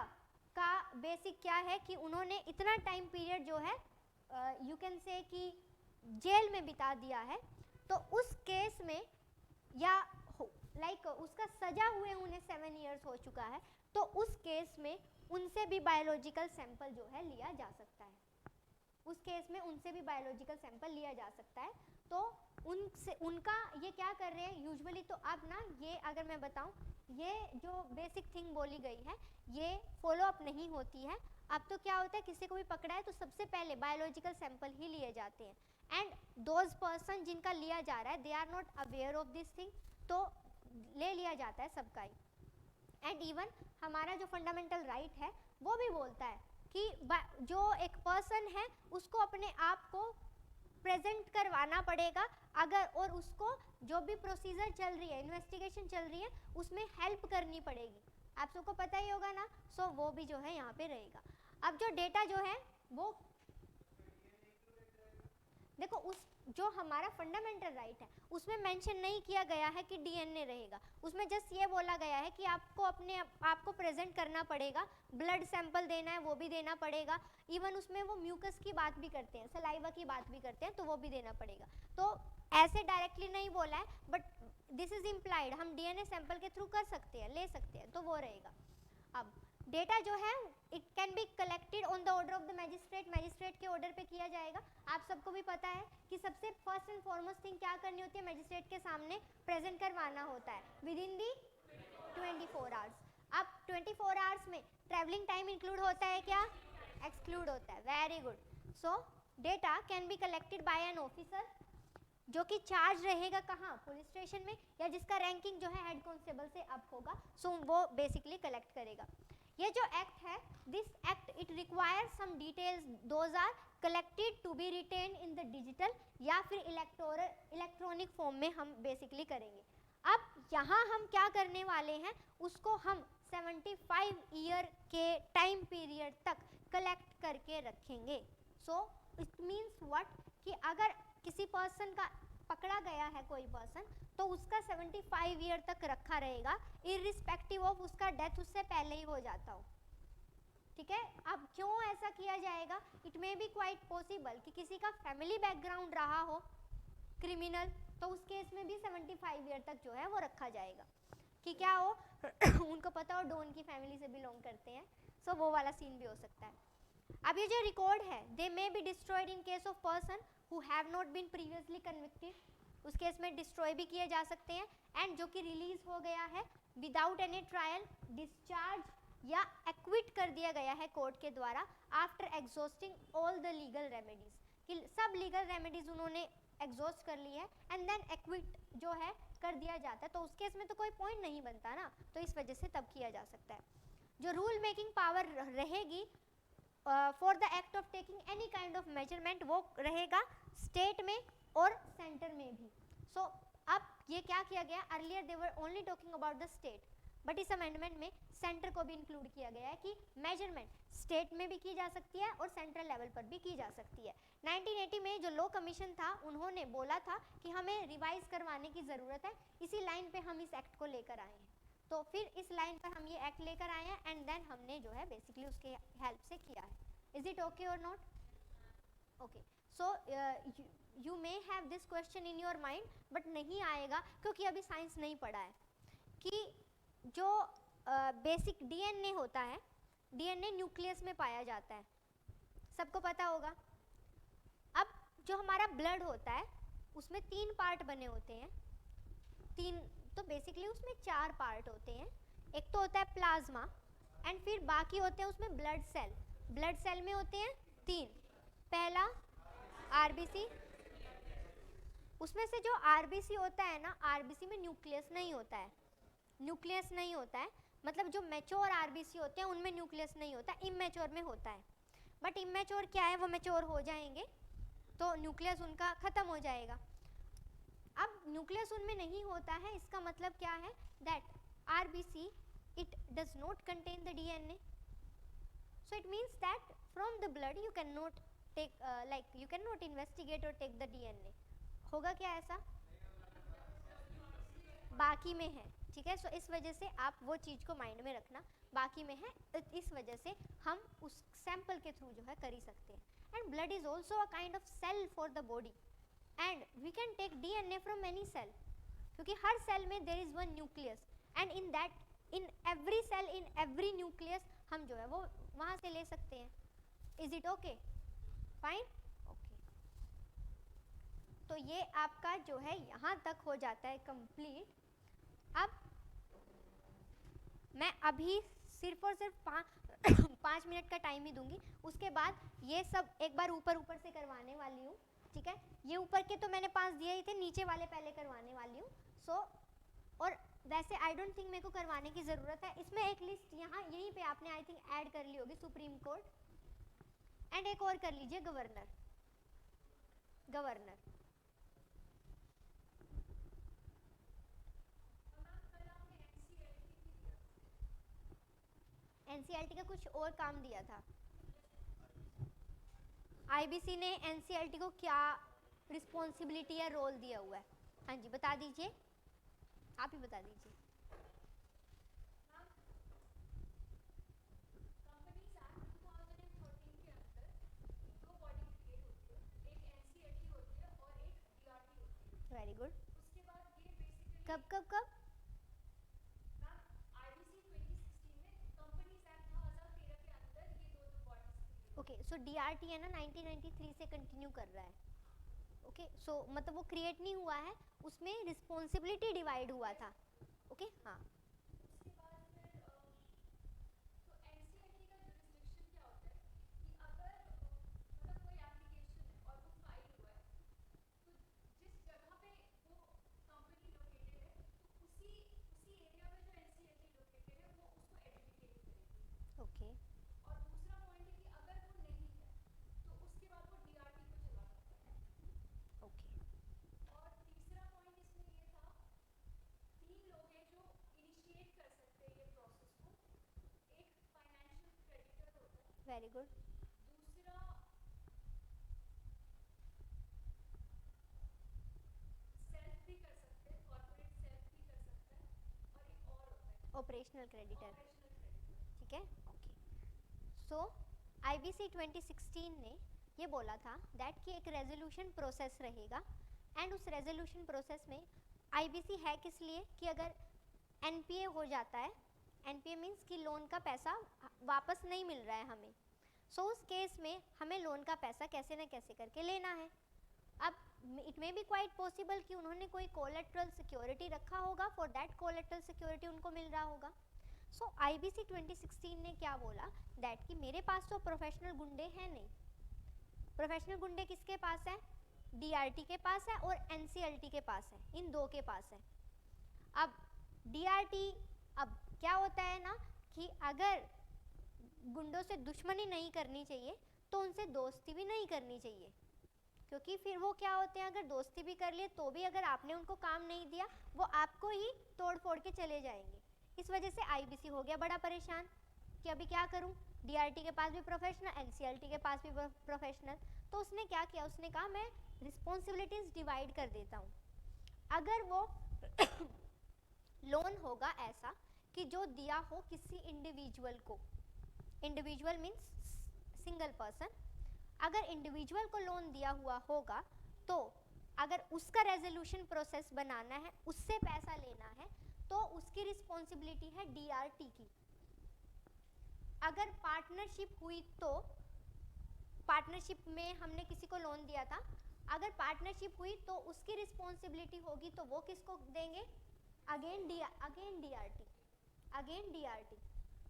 का बेसिक क्या है कि उन्होंने इतना टाइम पीरियड जो है यू कैन से कि जेल में बिता दिया है, तो उस केस में या लाइक उसका सजा हुए उन्हें 7 ईयर्स हो चुका है, तो उस केस में उनसे भी बायोलॉजिकल सैंपल जो है लिया जा सकता है। उस केस में उनसे भी बायोलॉजिकल सैंपल लिया जा सकता है। तो उनसे उनका ये क्या कर रहे हैं यूजुअली, तो अब ना ये अगर मैं बताऊं, ये जो बेसिक थिंग बोली गई है ये फॉलो अप नहीं होती है। अब तो क्या होता है, किसी को भी पकड़ा है तो सबसे पहले बायोलॉजिकल सैंपल ही लिए जाते हैं, एंड दोज पर्सन जिनका लिया जा रहा है they are not aware of this thing, तो ले लिया जाता है सबका ही। एंड इवन हमारा जो फंडामेंटल राइट है वो भी बोलता है कि जो एक पर्सन है उसको अपने आप को प्रेजेंट करवाना पड़ेगा, अगर और उसको जो भी प्रोसीजर चल रही है, इन्वेस्टिगेशन चल रही है, उसमें हेल्प करनी पड़ेगी। आप सबको पता ही होगा ना, सो वो भी जो है यहाँ पे रहेगा। अब जो डेटा जो है वो देखो उस जो हमारा फंडामेंटल राइट है उसमें मेंशन नहीं किया गया है कि डीएनए रहेगा, उसमें जस्ट ये बोला गया है कि आपको अपने आपको प्रेजेंट करना पड़ेगा, ब्लड सैंपल देना है वो भी देना पड़ेगा, इवन उसमें वो म्यूकस की बात भी करते हैं, सलाइवा की बात भी करते हैं, तो वो भी देना पड़ेगा। तो ऐसे डायरेक्टली नहीं बोला है, बट दिस इज इम्प्लाइड, हम डीएनए सैंपल के थ्रू कर सकते हैं, ले सकते हैं, तो वो रहेगा। अब डेटा जो है it can be collected on the order of the magistrate, magistrate के ऑर्डर पे किया जाएगा। आप सबको भी पता है कि सबसे फर्स्ट एंड फॉरमोस्ट थिंग क्या करनी होती है, मैजिस्ट्रेट के सामने प्रेजेंट करवाना होता है विद इन दी 24 आवर्स। अब 24 आवर्स में ट्रैवलिंग टाइम इंक्लूड होता है क्या, एक्सक्लूड होता है, very good. So data can be collected by an officer जो कि चार्ज रहेगा कहाँ, पुलिस स्टेशन में, या जिसका रैंकिंग जो है हेड कांस्टेबल से अप होगा, सो वो बेसिकली कलेक्ट करेगा। ये जो एक्ट है, this act it requires some details, those are collected to be written in the digital या फिर इलेक्ट्रॉनिक फॉर्म में हम बेसिकली करेंगे। अब यहाँ हम क्या करने वाले हैं, उसको हम 75 ईयर के टाइम पीरियड तक कलेक्ट करके रखेंगे। सो इट मीन्स व्हाट, कि अगर किसी पर्सन का पकड़ा गया है कोई पर्सन, तो उसका 75 ईयर तक रखा रहेगा, इररिस्पेक्टिव ऑफ उसका डेथ उससे पहले ही हो जाता हो। ठीक है, अब क्यों ऐसा किया जाएगा, it may be quite possible कि किसी का फैमिली बैकग्राउंड रहा हो क्रिमिनल, तो उस केस में भी 75 ईयर तक जो है वो रखा जाएगा, कि क्या हो उनको पता हो डॉन की फैमिली से बिलोंग करते हैं, सो वो वाला सीन भी हो सकता है। अब ये जो रिकॉर्ड है, they may be destroyed in case of person who have not been previously convicted, उस केस में डिस्ट्रॉय भी किए जा सकते हैं, एंड जो कि रिलीज हो गया है विदाउट एनी ट्रायल, डिस्चार्ज या एक्विट कर दिया गया है कोर्ट के द्वारा after exhausting all the legal remedies, कि सब लीगल रेमेडीज उन्होंने एग्जॉस्ट कर ली है, एंड देन एक्विट जो है कर दिया जाता है, तो उस केस में तो कोई पॉइंट नहीं बनता ना, तो इस वजह से तब किया जा सकता है। जो रूल मेकिंग पावर रहेगी for the act of taking any kind of measurement, वो रहेगा स्टेट में और सेंटर में भी। सो अब ये क्या किया गया, earlier they were only talking about the state, but इस अमेंडमेंट में सेंटर को भी इंक्लूड किया गया है कि मेजरमेंट स्टेट में भी की जा सकती है और सेंट्रल लेवल पर भी की जा सकती है। 1980 में जो लॉ कमीशन था, उन्होंने बोला था कि हमें रिवाइज करवाने की ज़रूरत है, इसी लाइन पे हम इस एक्ट को लेकर आए हैं, तो फिर इस लाइन पर हम ये एक्ट लेकर आए हैं, एंड देन हमने जो है बेसिकली उसके हेल्प से किया है। इज इट ओके और not? Okay, so you may have this question in your mind, but नहीं आएगा क्योंकि अभी साइंस नहीं पढ़ा है कि जो बेसिक डीएनए होता है, डीएनए न्यूक्लियस में पाया जाता है, सबको पता होगा। अब जो हमारा ब्लड होता है उसमें 3 पार्ट बने होते हैं, 3 तो बेसिकली उसमें 4 पार्ट होते हैं। एक तो होता है प्लाज्मा, एंड फिर बाकी होते हैं उसमें ब्लड सेल। ब्लड सेल में होते हैं 3, पहला आरबीसी, उसमें से जो आरबीसी होता है ना, आरबीसी में न्यूक्लियस नहीं होता है, न्यूक्लियस नहीं होता है, मतलब जो मैच्योर आरबीसी होते हैं उनमें न्यूक्लियस नहीं होता, इमेच्योर में होता है। बट इमेच्योर क्या है, वो मैच्योर हो जाएंगे तो न्यूक्लियस उनका खत्म हो जाएगा। अब न्यूक्लियस उनमें नहीं होता है, इसका मतलब क्या है, that RBC it does not contain the DNA, so it means that from the blood you can not take like you can not investigate और टेक द डीएनए। होगा क्या ऐसा? बाकी में है, ठीक है। सो इस वजह से आप वो चीज़ को माइंड में रखना, बाकी में है, इस वजह से हम उस सैंपल के थ्रू जो है कर ही सकते हैं। And blood is also a kind of cell for the body, and we can take DNA from any cell, क्योंकि हर सेल में there is one nucleus, and in that in every cell in every nucleus हम जो है वो वहाँ से ले सकते हैं। Is it okay? Fine, okay. तो ये आपका जो है यहाँ तक हो जाता है कंप्लीट। अब मैं अभी सिर्फ और सिर्फ 5 मिनट का टाइम ही दूंगी, उसके बाद ये सब एक बार ऊपर ऊपर से करवाने वाली हूँ, ठीक है। ये ऊपर के तो मैंने 5 दिए ही थे, नीचे वाले पहले करवाने वाली हूँ। सो और वैसे आई डोंट थिंक मेरे को करवाने की ज़रूरत है। इसमें एक लिस्ट यहाँ यहीं पे आपने आई थिंक ऐड कर ली होगी, सुप्रीम कोर्ट, एंड एक और कर लीजिए गवर्नर। गवर्नर एनसीईआरटी का कुछ और काम दिया था। आईबीसी ने एनसीईआरटी को क्या रिस्पॉन्सिबिलिटी या रोल दिया हुआ है। हाँ जी बता दीजिए, आप ही बता दीजिए। Very good. कब कब कब? ओके सो डीआरटी है ना 1993 से कंटिन्यू कर रहा है। ओके सो मतलब वो क्रिएट नहीं हुआ है, उसमें रिस्पॉन्सिबिलिटी डिवाइड हुआ था। ओके हाँ okay okay very good. Operational creditor, ठीक है ओके। सो आईबीसी 2016 ने ये बोला था दैट कि एक रेजोल्यूशन प्रोसेस रहेगा एंड उस रेजोल्यूशन प्रोसेस में आईबीसी है किस लिए कि अगर एनपीए हो जाता है, एनपीए मीन्स कि लोन का पैसा वापस नहीं मिल रहा है हमें, सो उस केस में हमें लोन का पैसा कैसे न कैसे करके लेना है। अब it may be quite possible कि उन्होंने कोई कोलेट्रल सिक्योरिटी रखा होगा, फॉर दैट कोलेट्रल सिक्योरिटी उनको मिल रहा होगा। सो आईबीसी 2016 ने क्या बोला दैट कि मेरे पास तो प्रोफेशनल गुंडे हैं नहीं। प्रोफेशनल गुंडे किसके पास है? डीआरटी के पास है और एनसीएलटी के पास है, इन दो के पास है। अब डीआरटी, अब क्या होता है ना कि अगर गुंडों से दुश्मनी नहीं करनी चाहिए तो उनसे दोस्ती भी नहीं करनी चाहिए, क्योंकि फिर वो क्या होते हैं, अगर दोस्ती भी कर लिए तो भी अगर आपने उनको काम नहीं दिया वो आपको ही तोड़ फोड़ के चले जाएंगे। इस वजह से आईबीसी हो गया बड़ा परेशान कि अभी क्या करूं, डीआरटी के पास भी प्रोफेशनल, एनसीएलटी के पास भी प्रोफेशनल, तो उसने क्या किया, उसने कहा मैं रिस्पॉन्सिबिलिटीज डिवाइड कर देता हूं। अगर वो लोन होगा ऐसा कि जो दिया हो किसी इंडिविजुअल को, इंडिविजुअल मीन्स सिंगल पर्सन, अगर इंडिविजुअल को लोन दिया हुआ होगा तो अगर उसका रेजोल्यूशन प्रोसेस बनाना है, उससे पैसा लेना है, तो उसकी रिस्पॉन्सिबिलिटी है डीआरटी की। अगर पार्टनरशिप हुई तो पार्टनरशिप में हमने किसी को लोन दिया था, अगर पार्टनरशिप हुई तो उसकी रिस्पॉन्सिबिलिटी होगी, तो वो किसको देंगे? Again DRT.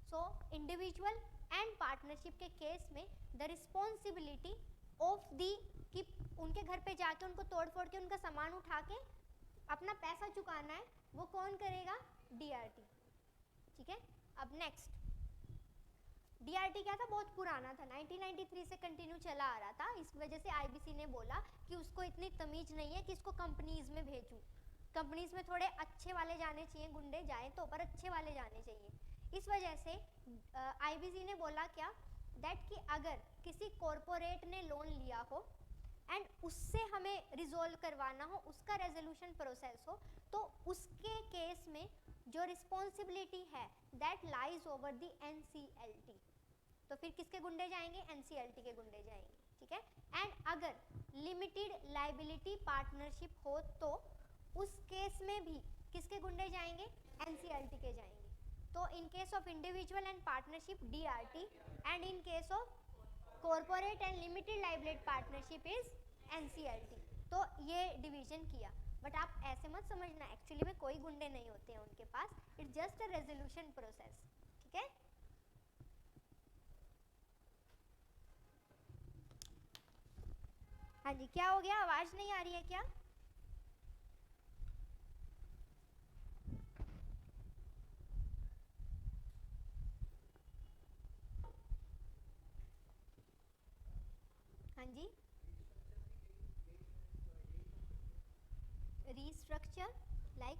So individual and partnership के केस में द रिस्पॉन्सिबिलिटी ऑफ दी कि उनके घर पे जाके उनको तोड़ फोड़ के उनका सामान उठा के अपना पैसा चुकाना है, वो कौन करेगा? डीआरटी, ठीक है। अब नेक्स्ट, डीआरटी क्या था, बहुत पुराना था, 1993 से कंटिन्यू चला आ रहा था। इस वजह से आईबीसी ने बोला कि उसको इतनी तमीज नहीं है कि इसको कंपनीज में भेजूं। कंपनीज में थोड़े अच्छे वाले जाने चाहिए, गुंडे जाए तो पर अच्छे वाले जाने चाहिए। इस वजह से आईबीसी ने बोला क्या, दैट कि अगर किसी कॉरपोरेट ने लोन लिया हो एंड उससे हमें रिजोल्व करवाना हो, उसका रेजोल्यूशन प्रोसेस हो, तो उसके केस में जो रिस्पॉन्सिबिलिटी है that lies over the NCLT. तो फिर किसके गुंडे जाएंगे? एनसीएलटी के गुंडे जाएंगे, ठीक है। एंड अगर लिमिटेड लाइबिलिटी पार्टनरशिप हो तो उस केस में भी किसके गुंडे जाएंगे? एनसीएलटी के जाएंगे। तो इन case of individual and partnership DRT, and in case of corporate and limited liability partnership is NCLT. तो ये डिवीजन किया, बट आप ऐसे मत समझना एक्चुअली में कोई गुंडे नहीं होते हैं उनके पास, it's just a resolution process, ठीक है। हाँ जी, क्या हो गया, आवाज नहीं आ रही है क्या? हाँ जी, restructure like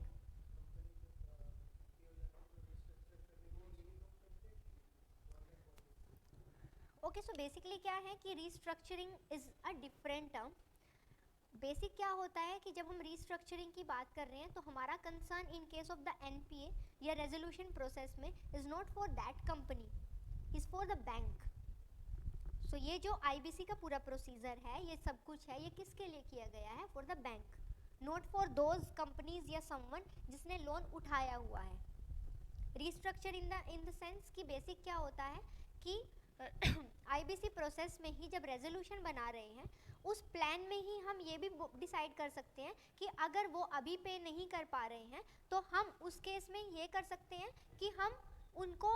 okay, so basically क्या है कि restructuring is a different term. Basic क्या होता है कि जब हम रीस्ट्रक्चरिंग की बात कर रहे हैं तो हमारा concern in case of the NPA या रेजोल्यूशन प्रोसेस में is not for that company, is for the bank. So ये जो आईबीसी का पूरा प्रोसीजर है, ये सब कुछ है, ये किसके लिए किया गया है? For the bank, not for those companies या समवन जिसने लोन उठाया हुआ है. रीस्ट्रक्चर इन द सेंस कि बेसिक क्या होता है कि आईबीसी प्रोसेस में ही जब रेजोल्यूशन बना रहे हैं, उस प्लान में ही हम ये भी डिसाइड कर सकते हैं कि अगर वो अभी पे नहीं कर पा रहे हैं तो हम उस केस में ये कर सकते हैं कि हम उनको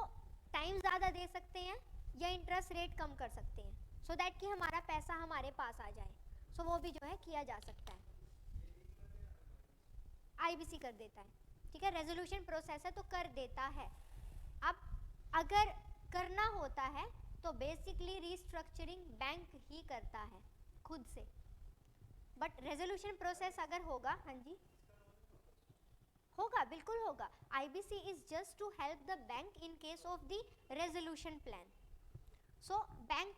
टाइम ज़्यादा दे सकते हैं या इंटरेस्ट रेट कम कर सकते हैं, सो दैट कि हमारा पैसा हमारे पास आ जाए. सो वो भी जो है किया जा सकता है, आईबीसी कर देता है. ठीक है, रेजोल्यूशन प्रोसेस है तो कर देता है. अब अगर करना होता है तो बेसिकली रीस्ट्रक्चरिंग बैंक ही करता है खुद से. बट रेजोल्यूशन प्रोसेस अगर होगा, हाँ जी होगा, बिल्कुल होगा. IBC is just to help the bank in case of the resolution plan. So bank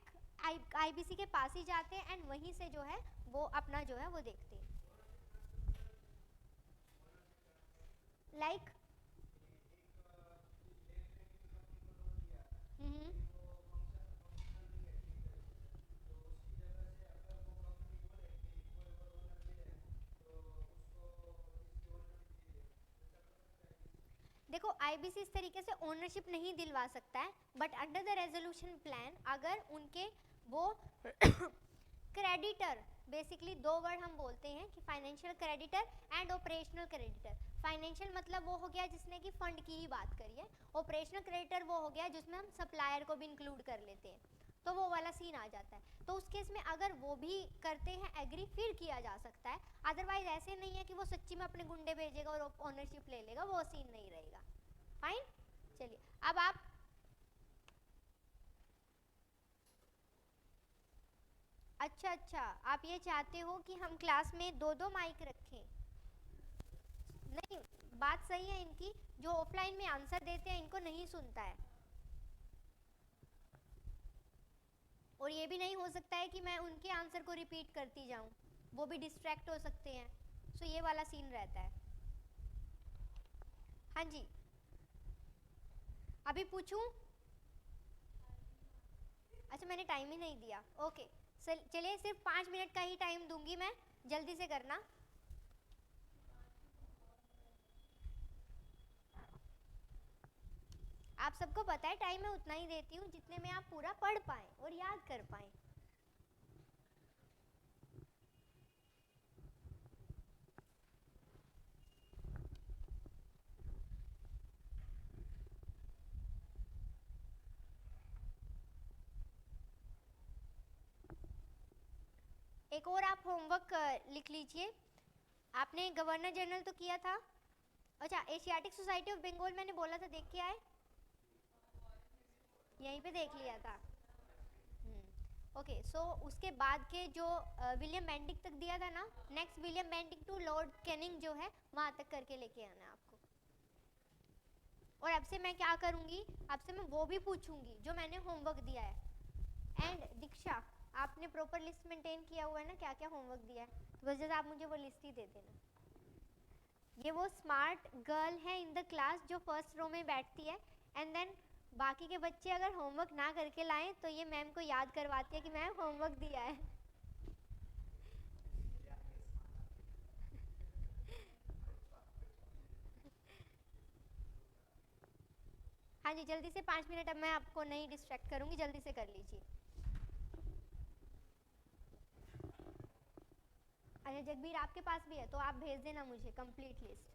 IBC के पास ही जाते हैं एंड वहीं से जो है वो अपना जो है वो देखते हैं. लाइक देखो, आईबीसी इस तरीके से ओनरशिप नहीं दिलवा सकता है, but under the resolution plan अगर उनके वो क्रेडिटर, बेसिकली दो वर्ड हम बोलते हैं कि financial creditor and operational creditor. Financial मतलब वो हो गया जिसने कि फंड की ही बात करी है. ऑपरेशनल क्रेडिटर वो हो गया जिसमें हम सप्लायर को भी इंक्लूड कर लेते हैं, तो वो वाला सीन आ जाता है. तो उस केस में अगर वो भी करते हैं एग्री, फिर किया जा सकता है. अदरवाइज ऐसे नहीं है कि वो सच्ची में अपने गुंडे भेजेगा और ओनरशिप ले लेगा, वो सीन नहीं रहेगा. फाइन, चलिए अब आप अच्छा, आप ये चाहते हो कि हम क्लास में दो दो माइक रखें? नहीं, बात सही है इनकी. जो ऑफलाइन में आंसर देते हैं इनको नहीं सुनता है, और ये भी नहीं हो सकता है कि मैं उनके आंसर को रिपीट करती जाऊं, वो भी डिस्ट्रैक्ट हो सकते हैं. सो ये वाला सीन रहता है. हाँ जी, अभी पूछूं? अच्छा, मैंने टाइम ही नहीं दिया. ओके, चलिए सिर्फ 5 मिनट का ही टाइम दूंगी मैं, जल्दी से करना. आप सबको पता है टाइम मैं उतना ही देती हूँ जितने में आप पूरा पढ़ पाए और याद कर पाए. एक और आप होमवर्क लिख लीजिए. आपने गवर्नर जनरल तो किया था. अच्छा, एशियाटिक सोसाइटी ऑफ बंगाल मैंने बोला था, देख के आए? यहीं पे देख लिया था. ओके, सो उसके बाद के जो विलियम बेंटिक तक दिया था ना, next William Bentinck to Lord Canning जो है वहाँ तक करके लेके आना है आपको. और अब से मैं क्या करूँगी, अब से मैं वो भी पूछूंगी जो मैंने होमवर्क दिया है. एंड दीक्षा, आपने प्रॉपर लिस्ट मेंटेन किया हुआ है ना, क्या क्या होमवर्क दिया है? तो बस जैसे आप मुझे वो लिस्ट ही दे देना. ये वो स्मार्ट गर्ल है इन द क्लास जो फर्स्ट रो में बैठती है, एंड देन बाकी के बच्चे अगर होमवर्क ना करके लाएं तो ये मैम को याद करवाती है कि मैम होमवर्क दिया है. हाँ जी, जल्दी से 5 मिनट, अब मैं आपको नहीं डिस्ट्रैक्ट करूँगी, जल्दी से कर लीजिए. अच्छा जगबीर, आपके पास भी है तो आप भेज देना मुझे कंप्लीट लिस्ट.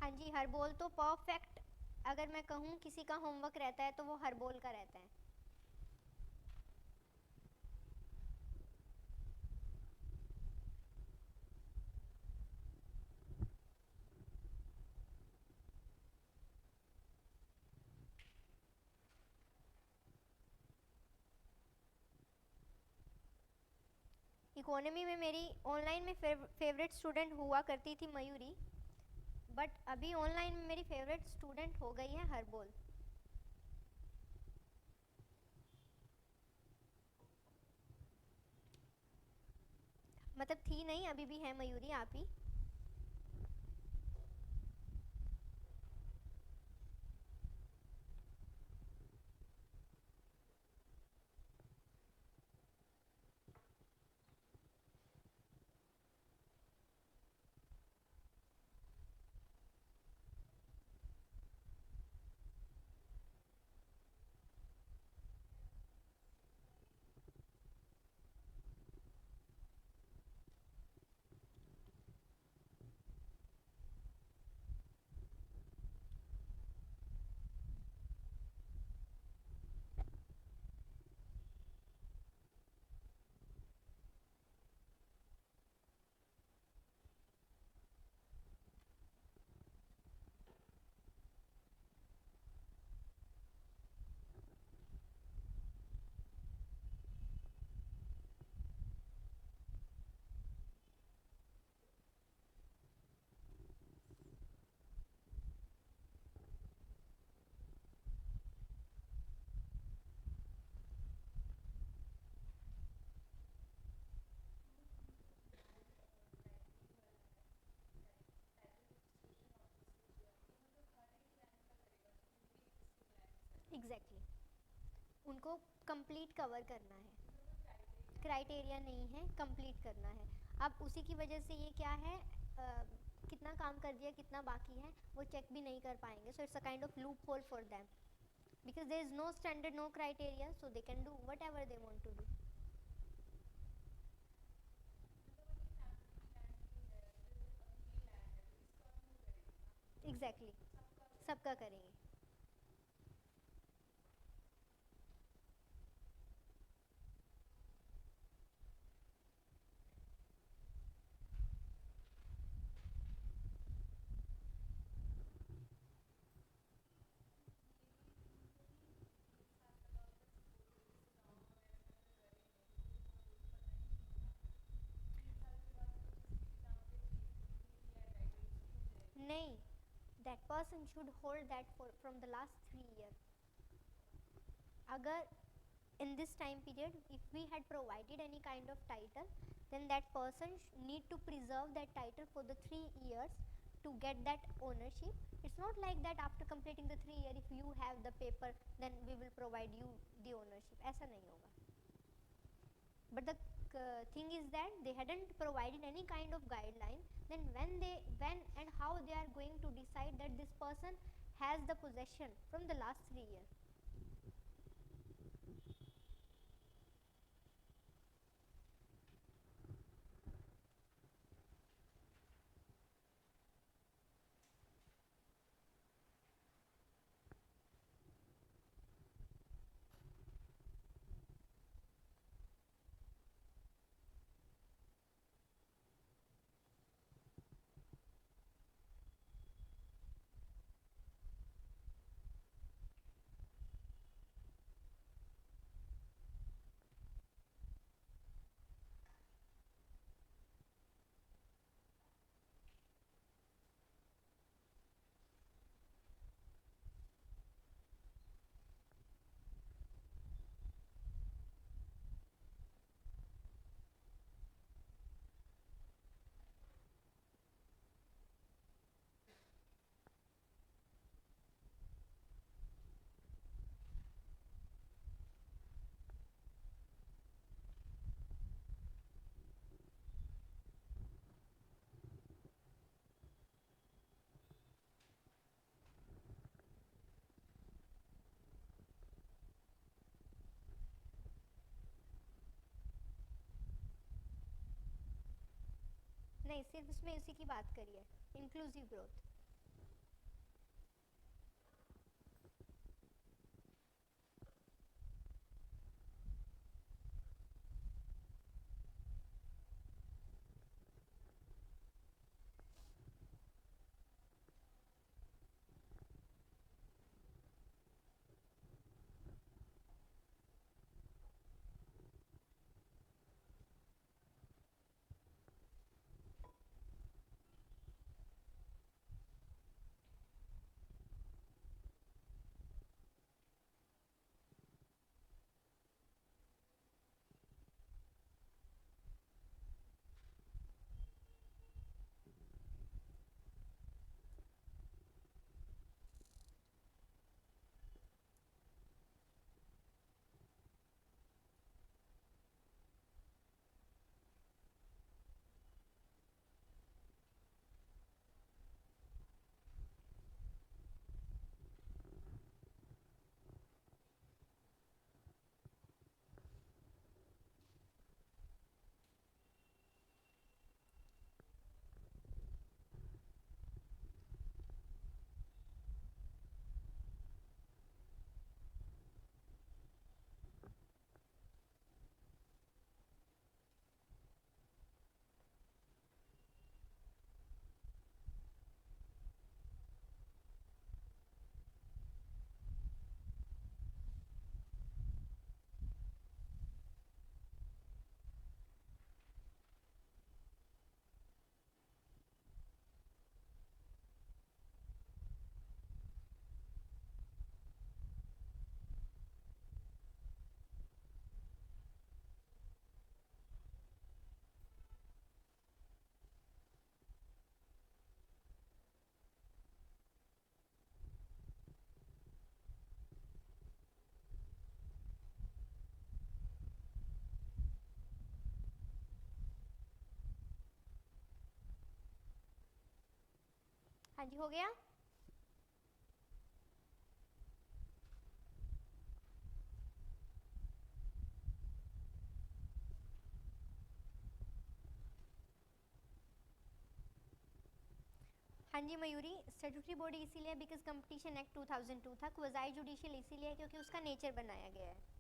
हाँ जी, हर बोल तो परफेक्ट. अगर मैं कहूँ किसी का होमवर्क रहता है तो वो हर बोल का रहता है. इकोनॉमी में मेरी ऑनलाइन में फेवरेट स्टूडेंट हुआ करती थी मयूरी, बट अभी ऑनलाइन में मेरी फेवरेट स्टूडेंट हो गई है हरबोल। मतलब थी नहीं, अभी भी है मयूरी आप ही। Exactly exactly. उनको कंप्लीट कवर करना है, क्राइटेरिया नहीं है, कंप्लीट करना है। अब उसी की वजह से ये क्या है, कितना काम कर दिया कितना बाकी है वो चेक भी नहीं कर पाएंगे। So it's a kind of loophole for them, because there is no standard, no criteria, so they can do whatever they want to do. Exactly, सबका करेंगे। नहीं, that person should hold that for from the last 3 years. अगर in this time period if we had provided any kind of title, then that person need to preserve that title for the 3 years to get that ownership. It's not like that after completing the 3 year if you have the paper then we will provide you the ownership, ऐसा नहीं होगा। But the thing is that they hadn't provided any kind of guideline, then when and how they are going to decide that this person has the possession from the last 3 years? नहीं, सिर्फ इसमें उसी की बात करिए, inclusive growth. हाँ जी, हो गया। हाँ जी मयूरी, स्टैट्यूटरी बॉडी इसीलिए बिकॉज कंपटीशन एक्ट 2002 था, क्वाज़ाई जुडिशियल इसीलिए क्योंकि उसका नेचर बनाया गया है।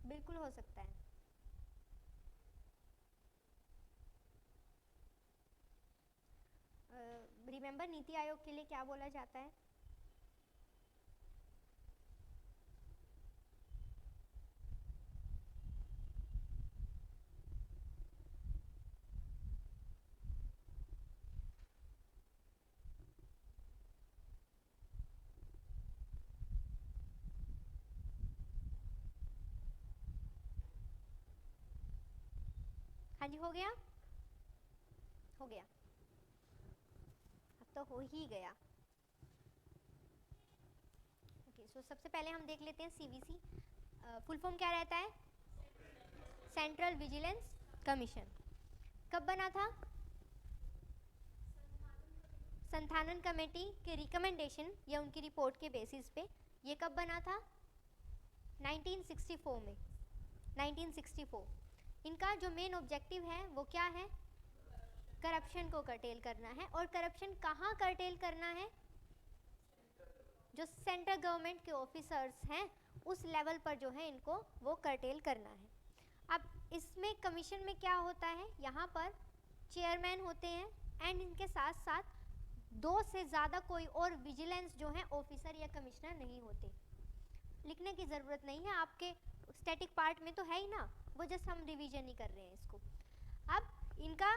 बिल्कुल हो सकता है। रिमेंबर नीति आयोग के लिए क्या बोला जाता है? हाँ जी, हो गया, हो गया, अब तो हो ही गया। ओके, सो सबसे पहले हम देख लेते हैं सीवीसी। फुल फॉर्म क्या रहता है? Central vigilance commission. कब बना था? संथालन कमेटी के रिकमेंडेशन या उनकी रिपोर्ट के बेसिस पे। ये कब बना था? 1964 में, 1964। इनका जो मेन ऑब्जेक्टिव है वो क्या है? करप्शन को कर्टेल करना है। और करप्शन कहाँ कर्टेल करना है? जो सेंट्रल गवर्नमेंट के ऑफिसर्स हैं उस लेवल पर जो है इनको वो कर्टेल करना है। अब इसमें कमीशन में क्या होता है, यहाँ पर चेयरमैन होते हैं एंड इनके साथ साथ 2 से ज़्यादा कोई और विजिलेंस जो है ऑफिसर या कमिश्नर नहीं होते। लिखने की ज़रूरत नहीं है, आपके स्टैटिक पार्ट में तो है ही ना, वो जस्ट हम रिवीजन ही कर रहे हैं इसको। अब इनका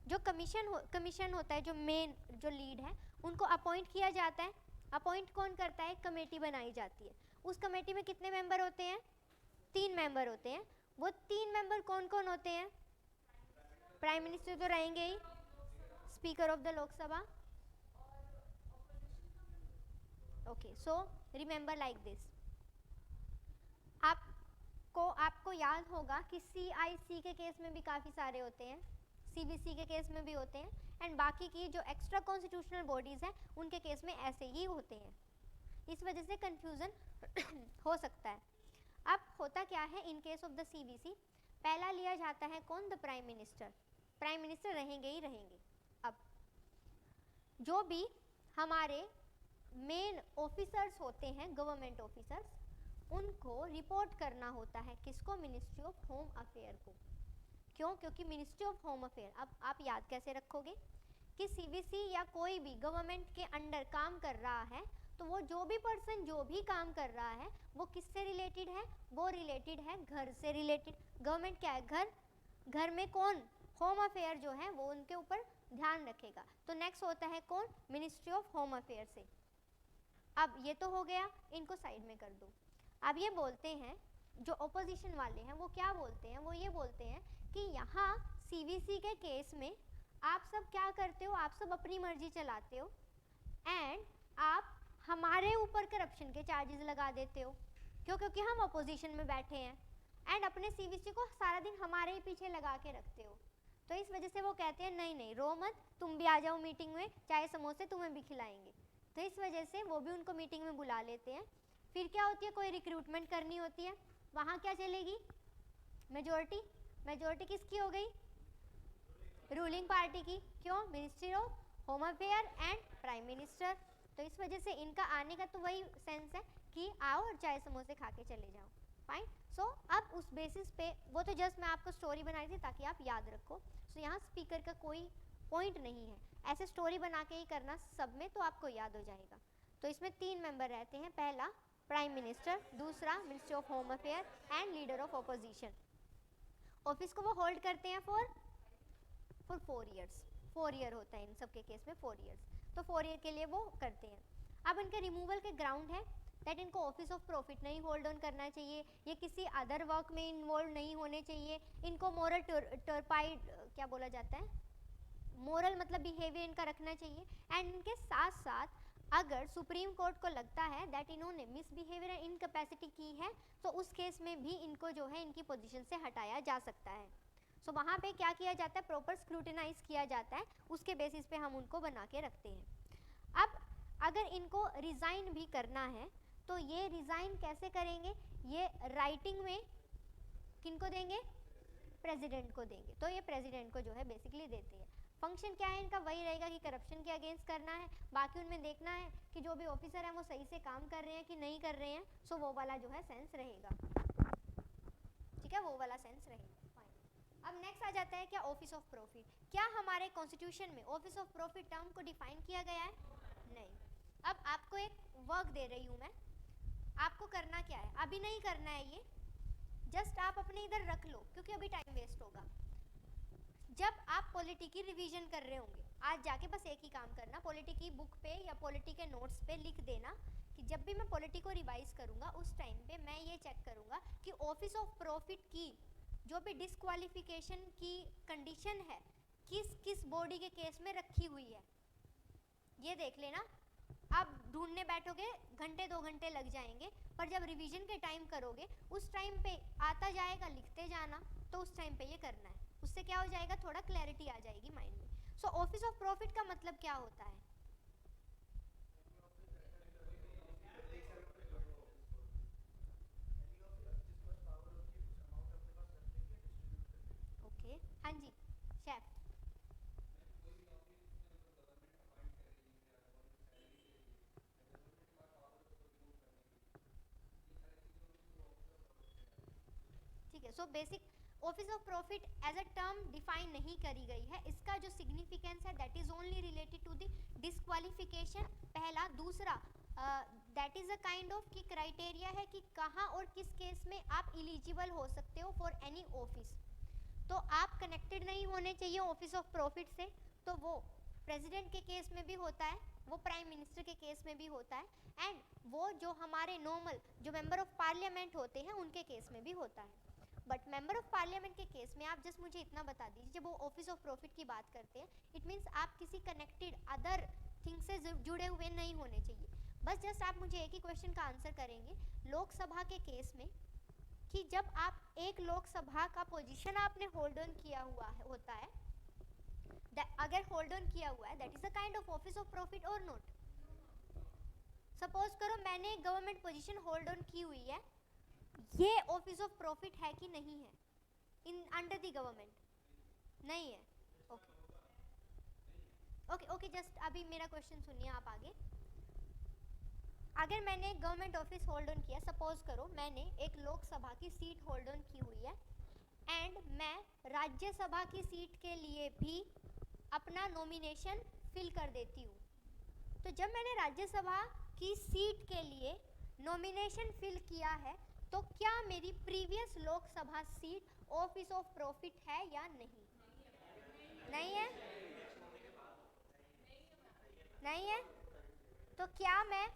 जो कमीशन होता है, जो मेन जो लीड है उनको अपॉइंट किया जाता है। अपॉइंट कौन करता है? कमेटी बनाई जाती है। उस कमेटी में कितने मेंबर होते हैं? 3 मेंबर होते हैं। वो 3 मेंबर कौन कौन होते हैं? प्राइम मिनिस्टर तो रहेंगे ही, speaker of the Lok Sabha. Okay, so remember like this. आपको याद होगा कि CIC के केस में भी काफ़ी सारे होते हैं, CBC के केस में भी होते हैं, एंड बाकी की जो एक्स्ट्रा कॉन्स्टिट्यूशनल बॉडीज़ हैं उनके केस में ऐसे ही होते हैं। इस वजह से कंफ्यूजन हो सकता है। अब होता क्या है इन केस ऑफ द CBC, पहला लिया जाता है कौन? The prime minister. Prime minister रहेंगे ही रहेंगे। अब जो भी हमारे मेन ऑफिसर्स होते हैं, गवर्नमेंट ऑफिसर्स, उनको रिपोर्ट करना होता है किसको? मिनिस्ट्री ऑफ होम अफेयर को। क्यों? क्योंकि मिनिस्ट्री ऑफ होम अफेयर, अब आप याद कैसे रखोगे कि CBC या कोई भी गवर्नमेंट के अंडर काम कर रहा है तो वो जो भी पर्सन जो भी काम कर रहा है वो किससे रिलेटेड है? वो रिलेटेड है घर से रिलेटेड। गवर्नमेंट क्या है? घर। घर में कौन? होम अफेयर जो है वो उनके ऊपर ध्यान रखेगा। तो नेक्स्ट होता है कौन? मिनिस्ट्री ऑफ होम अफेयर से। अब ये तो हो गया, इनको साइड में कर दो। अब ये बोलते हैं, जो ऑपोजिशन वाले हैं वो क्या बोलते हैं? वो ये बोलते हैं कि यहाँ CBC के केस में आप सब क्या करते हो? आप सब अपनी मर्जी चलाते हो एंड आप हमारे ऊपर करप्शन के चार्जेस लगा देते हो। क्यों? क्योंकि हम अपोजिशन में बैठे हैं एंड अपने CBC को सारा दिन हमारे ही पीछे लगा के रखते हो। तो इस वजह से वो कहते हैं नहीं नहीं, रो मत, तुम भी आ जाओ मीटिंग में, चाय समोसे तुम्हें भी खिलाएंगे। तो इस वजह से वो भी उनको मीटिंग में बुला लेते हैं। फिर क्या होती है? कोई रिक्रूटमेंट करनी होती है, वहाँ क्या चलेगी? मेजोरिटी। मेजोरिटी किसकी हो गई? रूलिंग पार्टी की। क्यों? Ministry of home affair and prime minister. तो इस वजह से इनका आने का तो वही सेंस है कि आओ और चाय समोसे खा के चले जाओ। फाइन। सो अब उस बेसिस पे, वो तो जस्ट मैं आपको स्टोरी बनाई थी ताकि आप याद रखो। सो यहाँ स्पीकर का कोई पॉइंट नहीं है, ऐसे स्टोरी बना के ही करना सब में, तो आपको याद हो जाएगा। तो इसमें 3 मेंबर रहते हैं, पहला प्राइम मिनिस्टर, दूसरा ministry of home affair and leader of opposition. Office को वो होल्ड करते हैं फॉर 4 ईयर्स। 4 ईयर होता है इन सब के केस में, 4 ईयर्स। तो 4 ईयर के लिए वो करते हैं। अब इनके रिमूवल के ग्राउंड है दैट इनको ऑफिस ऑफ प्रॉफिट नहीं होल्ड ऑन करना चाहिए, ये किसी अदर वर्क में इन्वॉल्व नहीं होने चाहिए, इनको मोरल टर्पाइड क्या बोला जाता है, मोरल मतलब बिहेवियर इनका रखना चाहिए। एंड इनके साथ साथ अगर सुप्रीम कोर्ट को लगता है दैट इन्होंने मिसबिहेवियर एंड इनकैपेसिटी की है तो उस केस में भी इनको जो है इनकी पोजीशन से हटाया जा सकता है। सो वहाँ पे क्या किया जाता है, प्रॉपर स्क्रूटिनाइज किया जाता है, उसके बेसिस पे हम उनको बना के रखते हैं। अब अगर इनको रिज़ाइन भी करना है तो ये रिज़ाइन कैसे करेंगे, ये राइटिंग में किनको देंगे, प्रेसिडेंट को देंगे। तो ये प्रेसिडेंट को जो है बेसिकली देते हैं। फंक्शन क्या है इनका, वही रहेगा कि करप्शन के अगेंस्ट करना है, बाकी उनमें देखना है कि जो भी ऑफिसर है वो सही से काम कर रहे हैं कि नहीं कर रहे हैं। सो वो वाला जो है सेंस रहेगा, ठीक है, वो वाला सेंस रहेगा। अब नेक्स्ट आ जाता है क्या, ऑफिस ऑफ प्रॉफिट। क्या हमारे कॉन्स्टिट्यूशन में ऑफिस ऑफ प्रॉफिट टर्म को डिफाइन किया गया है? नहीं। अब आपको एक वर्क दे रही हूँ मैं, आपको करना क्या है, अभी नहीं करना है ये, जस्ट आप अपने इधर रख लो क्योंकि अभी टाइम वेस्ट होगा। जब आप पॉलिटी की रिवीजन कर रहे होंगे, आज जाके बस एक ही काम करना, पॉलिटी की बुक पे या पॉलिटी के नोट्स पे लिख देना कि जब भी मैं पॉलिटी को रिवाइज करूँगा उस टाइम पे मैं ये चेक करूँगा कि ऑफिस ऑफ प्रॉफिट की जो भी डिस्क्वालिफिकेशन की कंडीशन है किस किस बॉडी के केस में रखी हुई है, ये देख लेना। आप ढूंढने बैठोगे घंटे 2 घंटे लग जाएंगे, पर जब रिवीजन के टाइम करोगे उस टाइम पे आता जाएगा, लिखते जाना, तो उस टाइम पे ये करना है। उससे क्या हो जाएगा, थोड़ा क्लैरिटी आ जाएगी माइंड में। सो ऑफिस ऑफ प्रॉफिट का मतलब क्या होता है? ओके, हाँ जी शेफ। ठीक है, so basic office of profit as a term define नहीं करी गई है। इसका जो सिग्निफिकेंस है that is only related to the disqualification, पहला। दूसरा that is a kind of key criteria है कि कहाँ और किस केस में आप एलिजिबल हो सकते हो फॉर एनी ऑफिस। तो आप कनेक्टेड नहीं होने चाहिए ऑफिस ऑफ प्रॉफिट से, तो वो प्रेसिडेंट के केस में भी होता है, वो प्राइम मिनिस्टर के केस में भी होता है, एंड वो जो हमारे नॉर्मल जो मेंबर ऑफ पार्लियामेंट होते हैं उनके केस में भी होता है। बट मेंबर ऑफ पार्लियामेंट के केस में आप जस्ट मुझे इतना बता दीजिए, जब वो ऑफिस ऑफ प्रॉफिट की बात करते हैं इट मीन्स आप किसी कनेक्टेड अदर थिंग से जुड़े हुए नहीं होने चाहिए। बस जस्ट आप मुझे एक ही क्वेश्चन का आंसर करेंगे, लोकसभा के केस में, कि जब आप एक लोकसभा का पोजीशन आपने होल्ड ऑन किया हुआ है होता है, अगर होल्ड ऑन किया हुआ है that is a kind of office of profit और नॉट। सपोज करो मैंने एक गवर्नमेंट पोजीशन होल्ड ऑन की हुई है, ये ऑफिस ऑफ प्रॉफिट है कि नहीं है इन अंडर द गवर्नमेंट? नहीं है। ओके ओके ओके, जस्ट अभी मेरा क्वेश्चन सुनिए आप आगे। अगर मैंने एक गवर्नमेंट ऑफिस होल्ड ऑन किया, सपोज करो मैंने एक लोकसभा की सीट होल्ड ऑन की हुई है एंड मैं राज्यसभा की सीट के लिए भी अपना नॉमिनेशन फिल कर देती हूँ। तो जब मैंने राज्यसभा की सीट के लिए नॉमिनेशन फिल किया है तो क्या मेरी previous Lok Sabha seat office of profit है या नहीं? नहीं है, नहीं है। तो क्या मैं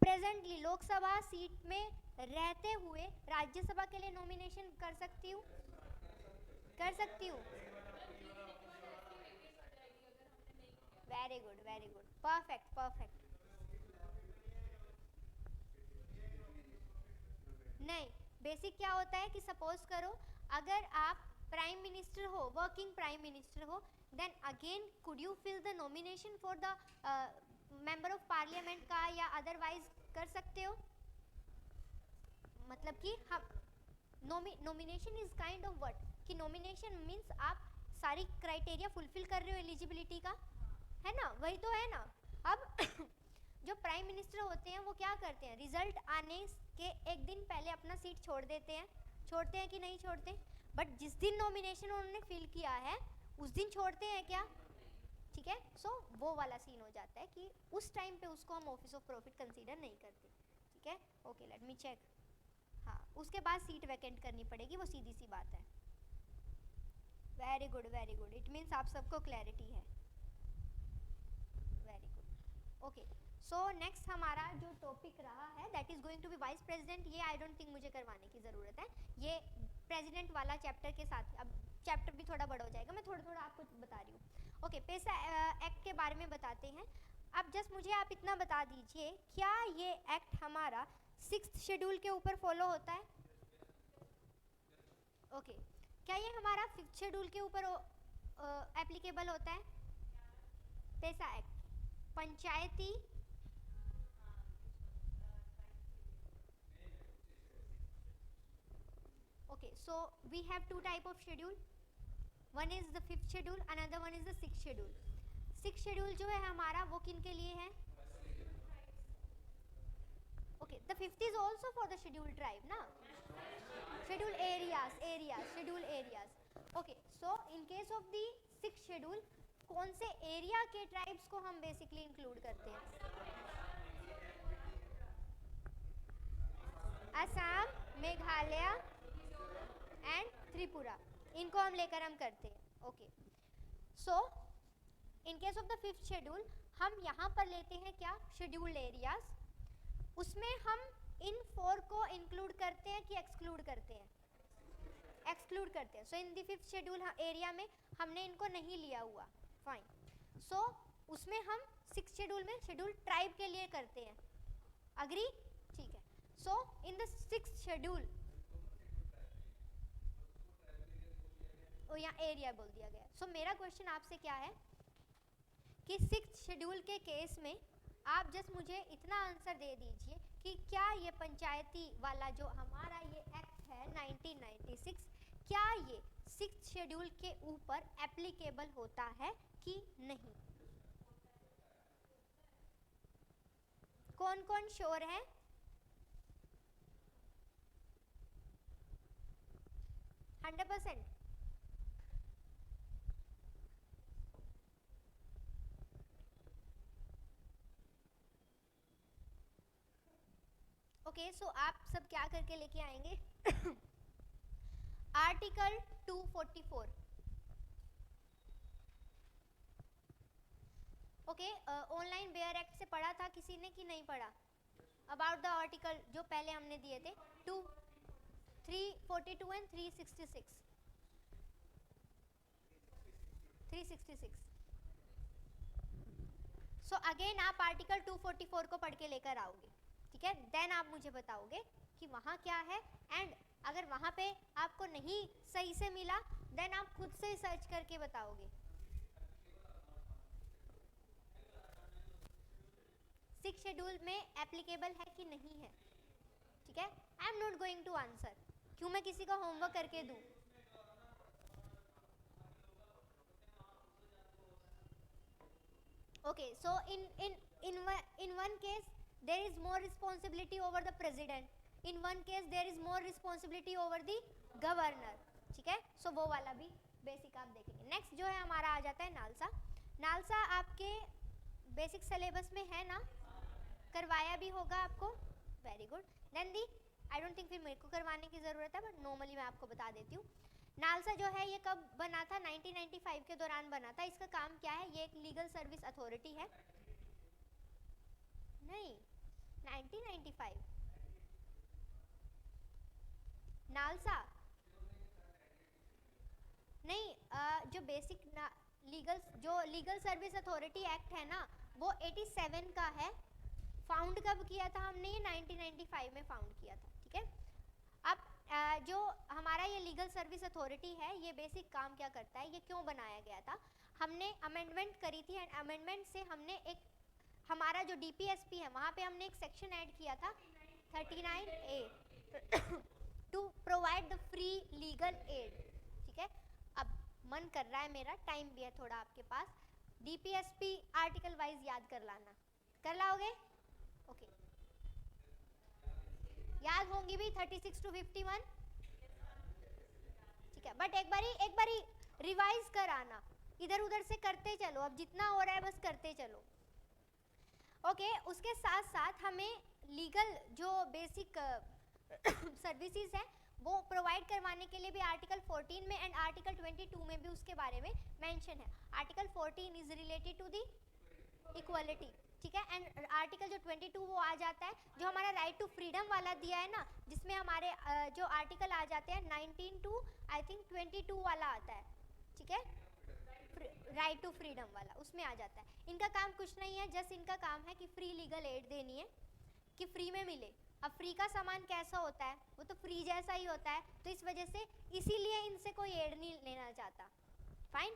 प्रेजेंटली लोकसभा सीट में रहते हुए राज्यसभा के लिए नॉमिनेशन कर सकती हूँ? कर सकती हूँ। Very good, very good, perfect perfect. नहीं, बेसिक क्या होता है कि सपोज करो अगर आप प्राइम मिनिस्टर हो, वर्किंग प्राइम मिनिस्टर हो, then again could you fill the nomination for the member of parliament का या अदरवाइज कर सकते हो? मतलब कि हम nomination is kind of what, कि नॉमिनेशन मींस आप सारी क्राइटेरिया फुलफिल कर रहे हो एलिजिबिलिटी का, है ना, वही तो है ना। अब जो प्राइम मिनिस्टर होते हैं वो क्या करते हैं, रिजल्ट आने के एक दिन पहले अपना सीट छोड़ देते हैं, छोड़ते हैं कि नहीं छोड़ते? बट जिस दिन नॉमिनेशन उन्होंने फिल किया है उस दिन छोड़ते हैं क्या? ठीक है, सो वो वाला सीन हो जाता है कि उस टाइम पे उसको हम ऑफिस ऑफ प्रॉफिट कंसीडर नहीं करते। ठीक है, ओके, लेट मी चेक। हाँ, उसके बाद सीट वैकेंट करनी पड़ेगी, वो सीधी सी बात है। Very good, very good, it means आप सबको क्लैरिटी है। Very good, okay. So next हमारा जो टॉपिक रहा है that is going to be vice president. ये आई डोंट थिंक मुझे करवाने की ज़रूरत है, ये प्रेसिडेंट वाला चैप्टर के साथ. अब चैप्टर भी थोड़ा बड़ा हो जाएगा, मैं थोड़ा थोड़ा आपको बता रही हूँ. ओके, पैसा एक्ट के बारे में बताते हैं. अब जस्ट मुझे आप इतना बता दीजिए, क्या ये एक्ट हमारा 6th शेड्यूल के ऊपर फॉलो होता है? ओके, क्या ये हमारा 5th शेड्यूल के ऊपर एप्लीकेबल होता है? पैसा act Panchayati Okay, so we have two type of schedule. One is the 5th schedule, another one is the 6th schedule. 6th schedule जो है हमारा वो किन के लिए है? Okay, the 5th is also for the scheduled tribe, ना? Schedule areas, schedule areas. Okay, so in case of the 6th schedule, कौन से एरिया के ट्राइब्स को हम बेसिकली इंक्लूड करते हैं? असम, मेघालय एंड त्रिपुरा, इनको हम लेकर हम करते हैं. Okay, so in case of the 5th schedule हम यहाँ पर लेते हैं क्या? Scheduled areas. उसमें हम इन 4 को इंक्लूड करते हैं कि एक्सक्लूड करते हैं? एक्सक्लूड करते हैं. So in the 5th schedule area में हमने इनको नहीं लिया हुआ. फाइन. सो उसमें हम 6th शेड्यूल में शेड्यूल ट्राइब के लिए करते हैं. अग्री? ठीक है. सो इन द 6th शेड्यूल यहाँ एरिया बोल दिया गया. सो मेरा क्वेश्चन आपसे क्या है कि 6th शेड्यूल के केस में आप जस्ट मुझे इतना आंसर दे दीजिए कि क्या ये पंचायती वाला जो हमारा ये एक्ट है 1996, क्या ये 6th शेड्यूल के ऊपर एप्लीकेबल होता है कि नहीं? कौन कौन श्योर है? %100%. ओके, सो आप सब क्या करके लेके आएंगे? Article 244. Okay, online bare act से पढ़ा था किसी ने कि नहीं पढ़ा? अबाउट द आर्टिकल जो पहले हमने दिए थे 342 एंड 366. सो अगेन आप आर्टिकल 244 को पढ़ के लेकर आओगे, ठीक है? देन आप मुझे बताओगे कि वहाँ क्या है, एंड अगर वहाँ पे आपको नहीं सही से मिला देन आप खुद से सर्च करके बताओगे. 6th शेड्यूल में एप्लीकेबल है कि नहीं है? ठीक है, I am not going to answer. क्यों मैं किसी का होमवर्क करके दूँ? Okay, so in one case there is more responsibility over the president, in one case there is more responsibility over the governor. ठीक है, सो वो वाला भी बेसिक आप देखेंगे. नेक्स्ट जो है हमारा आ जाता है नालसा. नालसा आपके बेसिक सिलेबस में है ना? करवाया भी होगा आपको. Very good. Then the I don't think फिर मेरे को करवाने की ज़रूरत है, बट नॉर्मली मैं आपको बता देती हूँ. नालसा जो है ये कब बना था? 1995 के दौरान बना था. इसका काम क्या है? ये एक लीगल सर्विस अथॉरिटी है. नहीं, 1995 नालसा नहीं. जो basic legal service authority act है ना, वो 87 का है. फाउंड कब किया था हमने? ये 1995 में फाउंड किया था. ठीक है, अब जो हमारा ये लीगल सर्विस अथॉरिटी है, ये बेसिक काम क्या करता है, ये क्यों बनाया गया था? हमने अमेंडमेंट करी थी, एंड अमेंडमेंट से हमने एक हमारा जो DPSP है वहाँ पे हमने एक सेक्शन ऐड किया था 39A to provide the free legal aid. ठीक है, अब मन कर रहा है मेरा, टाइम भी है थोड़ा आपके पास, DPSP आर्टिकल वाइज याद कर लाना. कर लाओगे? ओके, याद होंगी भी 36 to 51. ठीक है, बट एक बारी रिवाइज कर आना. इधर उधर से करते चलो, अब जितना हो रहा है बस करते चलो. ओके, उसके साथ साथ हमें लीगल जो बेसिक सर्विसेज हैं वो प्रोवाइड करवाने के लिए भी आर्टिकल 14 में एंड आर्टिकल 22 में भी उसके बारे में मेंशन है. Article 14 is related to the equality. ठीक है। एंड आर्टिकल जो 22 वो आ जाता है जो हमारा राइट टू फ्रीडम वाला दिया है ना, जिसमें हमारे जो आर्टिकल आ जाते हैं 19 टू आई थिंक 22 वाला आता है, ठीक है, राइट टू फ्रीडम वाला उसमें आ जाता है। इनका काम कुछ नहीं है, जस्ट इनका काम है कि फ्री लीगल एड देनी है, कि फ्री में मिले। अब फ्री का सामान कैसा होता है, वो तो फ्री जैसा ही होता है, तो इस वजह से इसीलिए इनसे कोई एड नहीं लेना चाहता, फाइन।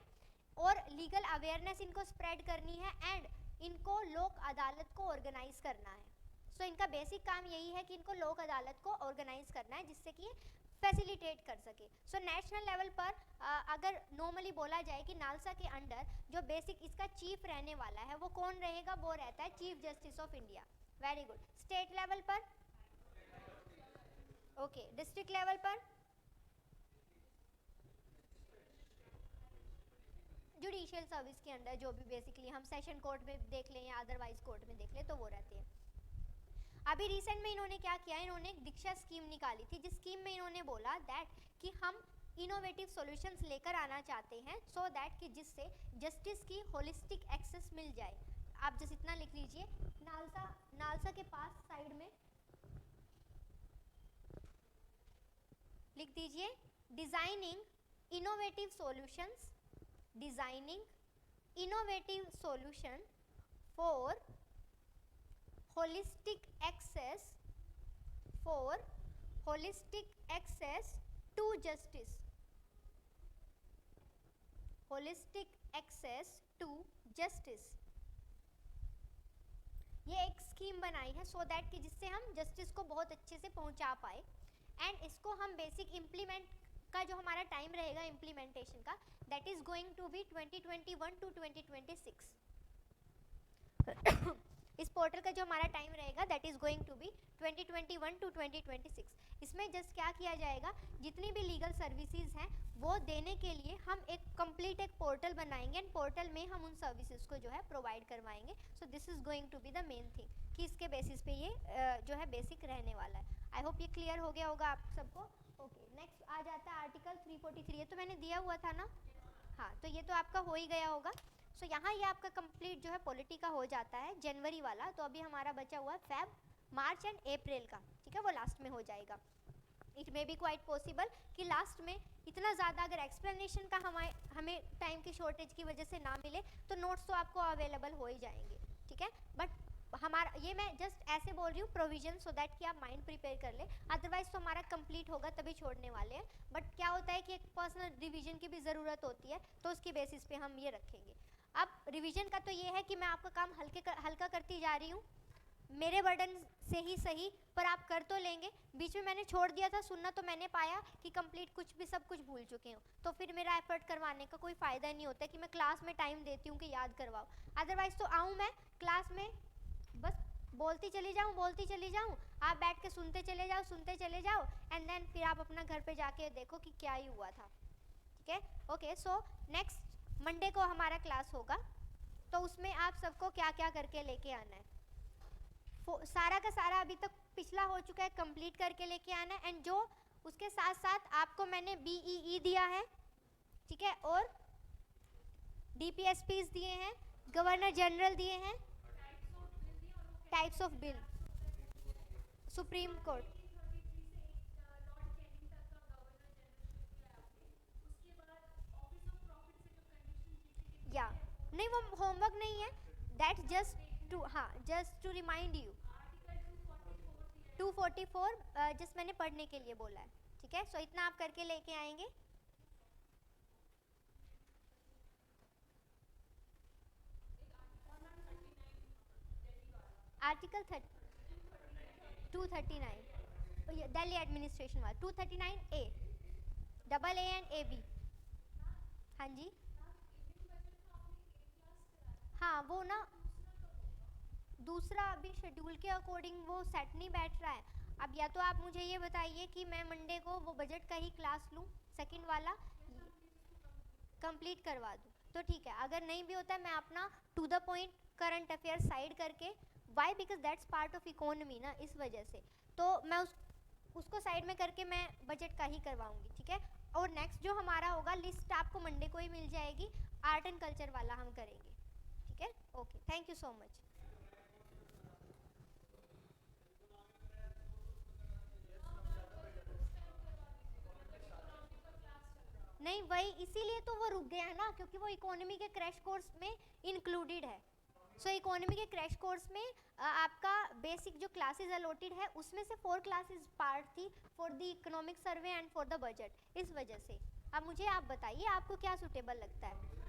और लीगल अवेयरनेस इनको स्प्रेड करनी है एंड इनको लोक अदालत को ऑर्गेनाइज करना है। सो इनका बेसिक काम यही है कि इनको लोक अदालत को ऑर्गेनाइज करना है जिससे कि फैसिलिटेट कर सके। सो नेशनल लेवल पर अगर नॉर्मली बोला जाए कि नालसा के अंडर जो बेसिक इसका चीफ रहने वाला है वो कौन रहेगा, वो रहता है chief justice of India. Very good. State level पर, ओके, डिस्ट्रिक्ट लेवल पर जुडिशियल सर्विस के अंडर जो भी बेसिकली हम सेशन कोर्ट में देख लें या अदरवाइज कोर्ट में देख लें तो वो रहते हैं। अभी रिसेंट में इन्होंने क्या किया, इन्होंने एक दीक्षा स्कीम निकाली थी, जिस स्कीम में इन्होंने बोला दैट कि हम इनोवेटिव सॉल्यूशंस लेकर आना चाहते हैं सो दैट कि जिससे जस्टिस की होलिस्टिक एक्सेस मिल जाए। आप जस्ट इतना लिख लीजिए, नालसा के पास साइड में लिख दीजिए, designing innovative solutions, designing innovative solution for holistic access to justice, holistic access to justice। ये एक स्कीम बनाई है सो दैट कि जिससे हम जस्टिस को बहुत अच्छे से पहुंचा पाए। एंड इसको हम बेसिक इम्प्लीमेंट का जो हमारा टाइम रहेगा इम्प्लीमेंटेशन का, that is going to be 2021 to 2026। इस पोर्टल का जो हमारा टाइम रहेगा that is going to be 2021 to 2026। इसमें जस्ट क्या किया जाएगा, जितनी भी लीगल सर्विसेज हैं वो देने के लिए हम एक कंप्लीट एक पोर्टल बनाएंगे एंड पोर्टल में हम उन सर्विसेज को जो है प्रोवाइड करवाएंगे। So this is going to be the main thing कि इसके बेसिस पे ये जो है बेसिक रहने वाला है। आई होप ये क्लियर हो गया होगा आप सबको। ओके, नेक्स्ट आ जाता है आर्टिकल 343। ये तो मैंने दिया हुआ था ना, हाँ, तो ये तो आपका हो ही गया होगा। सो यहाँ ये आपका कंप्लीट जो है पॉलिटी का हो जाता है, जनवरी वाला। तो अभी हमारा बचा हुआ है फेब, मार्च एंड अप्रैल का, ठीक है, वो लास्ट में हो जाएगा। It may be quite possible कि लास्ट में इतना ज़्यादा अगर एक्सप्लेनेशन का हमें टाइम की शॉर्टेज की वजह से ना मिले तो नोट्स तो आपको अवेलेबल हो ही जाएंगे, ठीक है। बट हमारा ये मैं जस्ट ऐसे बोल रही हूँ प्रोविजन सो दैट कि आप माइंड प्रिपेयर कर ले, अदरवाइज तो हमारा कंप्लीट होगा तभी छोड़ने वाले हैं। बट क्या होता है कि एक पर्सनल रिवीजन की भी ज़रूरत होती है तो उसकी बेसिस पे हम ये रखेंगे। अब रिवीजन का तो ये है कि मैं आपका काम हल्का करती जा रही हूँ, मेरे बर्डन से ही सही, पर आप कर तो लेंगे। बीच में मैंने छोड़ दिया था सुनना, तो मैंने पाया कि कंप्लीट सब कुछ भूल चुके हूँ, तो फिर मेरा एफर्ट करवाने का कोई फ़ायदा नहीं होता कि मैं क्लास में टाइम देती हूँ कि याद करवाओ। अदरवाइज़ तो आऊँ मैं क्लास में बस बोलती चली जाऊँ, आप बैठ के सुनते चले जाओ एंड देन फिर आप अपना घर पे जाके देखो कि क्या ही हुआ था, ठीक है। ओके, सो नेक्स्ट मंडे को हमारा क्लास होगा, तो उसमें आप सबको क्या क्या करके लेके आना है, सारा का सारा अभी तक पिछला हो चुका है कंप्लीट करके लेके आना है। एंड जो उसके साथ साथ आपको मैंने BEE दिया है, ठीक है, और DPSPs दिए हैं, गवर्नर जनरल दिए हैं, types of bill, supreme court, या नहीं वो होमवर्क नहीं है, that just to remind you. 244 just मैंने पढ़ने के लिए बोला है, ठीक है। सो इतना आप करके लेके आएंगे। आर्टिकल 239 दिल्ली एडमिनिस्ट्रेशन वाला, 239A, AA एंड AB। हाँ जी, हाँ वो ना दूसरा अभी शेड्यूल के अकॉर्डिंग वो सेट नहीं बैठ रहा है। अब या तो आप मुझे ये बताइए कि मैं मंडे को वो बजट का ही क्लास लूँ, सेकंड वाला कंप्लीट करवा दूँ तो ठीक है। अगर नहीं भी होता है मैं अपना to the point current affair side करके, why because that's part of economy ना, इस वजह से तो मैं उसको साइड में करके मैं बजट का ही करवाऊँगी, ठीक है। और नेक्स्ट जो हमारा होगा लिस्ट आपको मंडे को ही मिल जाएगी, आर्ट एंड कल्चर वाला हम करेंगे, ठीक है। Okay, thank you so much. नहीं वही इसीलिए तो वो रुक गया ना, क्योंकि वो इकोनॉमी के क्रैश कोर्स में इंक्लूडेड है। सो इकोनॉमी के क्रैश कोर्स में आपका बेसिक जो क्लासेस अलॉटेड है उसमें से 4 क्लासेस पार्ट थी for the economic survey and for the budget, इस वजह से। अब मुझे आप बताइए आपको क्या सूटेबल लगता है।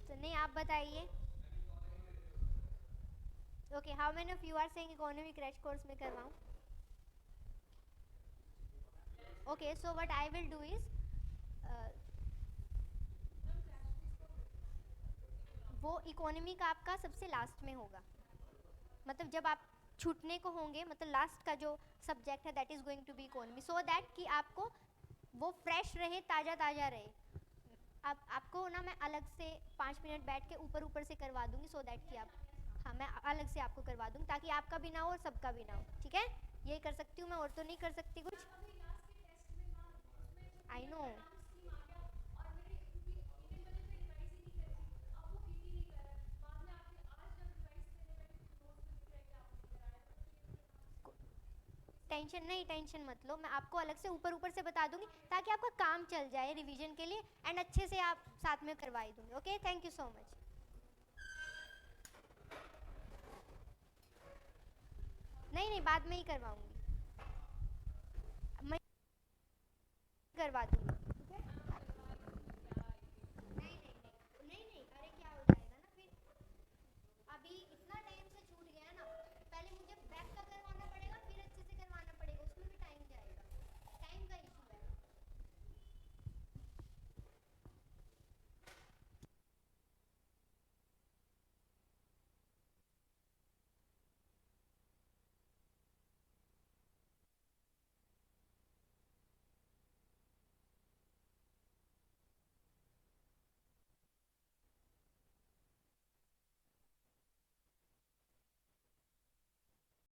तो नहीं आप बताइए। Okay, how many of you are saying economy crash course में करवाऊं? Okay, so what I will do is वो इकोनॉमी का आपका सबसे लास्ट में होगा, मतलब जब आप छूटने को होंगे, मतलब लास्ट का जो सब्जेक्ट है that is going to be economy, so that कि आपको वो फ्रेश रहे, ताज़ा ताज़ा रहे। अब आपको ना मैं अलग से 5 मिनट बैठ के ऊपर ऊपर से करवा दूंगी, सो दैट कि आप, हाँ मैं अलग से आपको करवा दूंगी ताकि आपका भी ना हो और सबका भी ना हो, ठीक है? यही कर सकती हूँ मैं, और तो नहीं कर सकती कुछ। I know. टेंशन नहीं, टेंशन मत लो, मैं आपको अलग से ऊपर ऊपर से बता दूंगी ताकि आपका काम चल जाए रिवीजन के लिए, एंड अच्छे से आप साथ में करवाई दूंगी। Okay, thank you so much. नहीं नहीं, बाद में ही करवाऊंगी, मैं करवा दूंगी।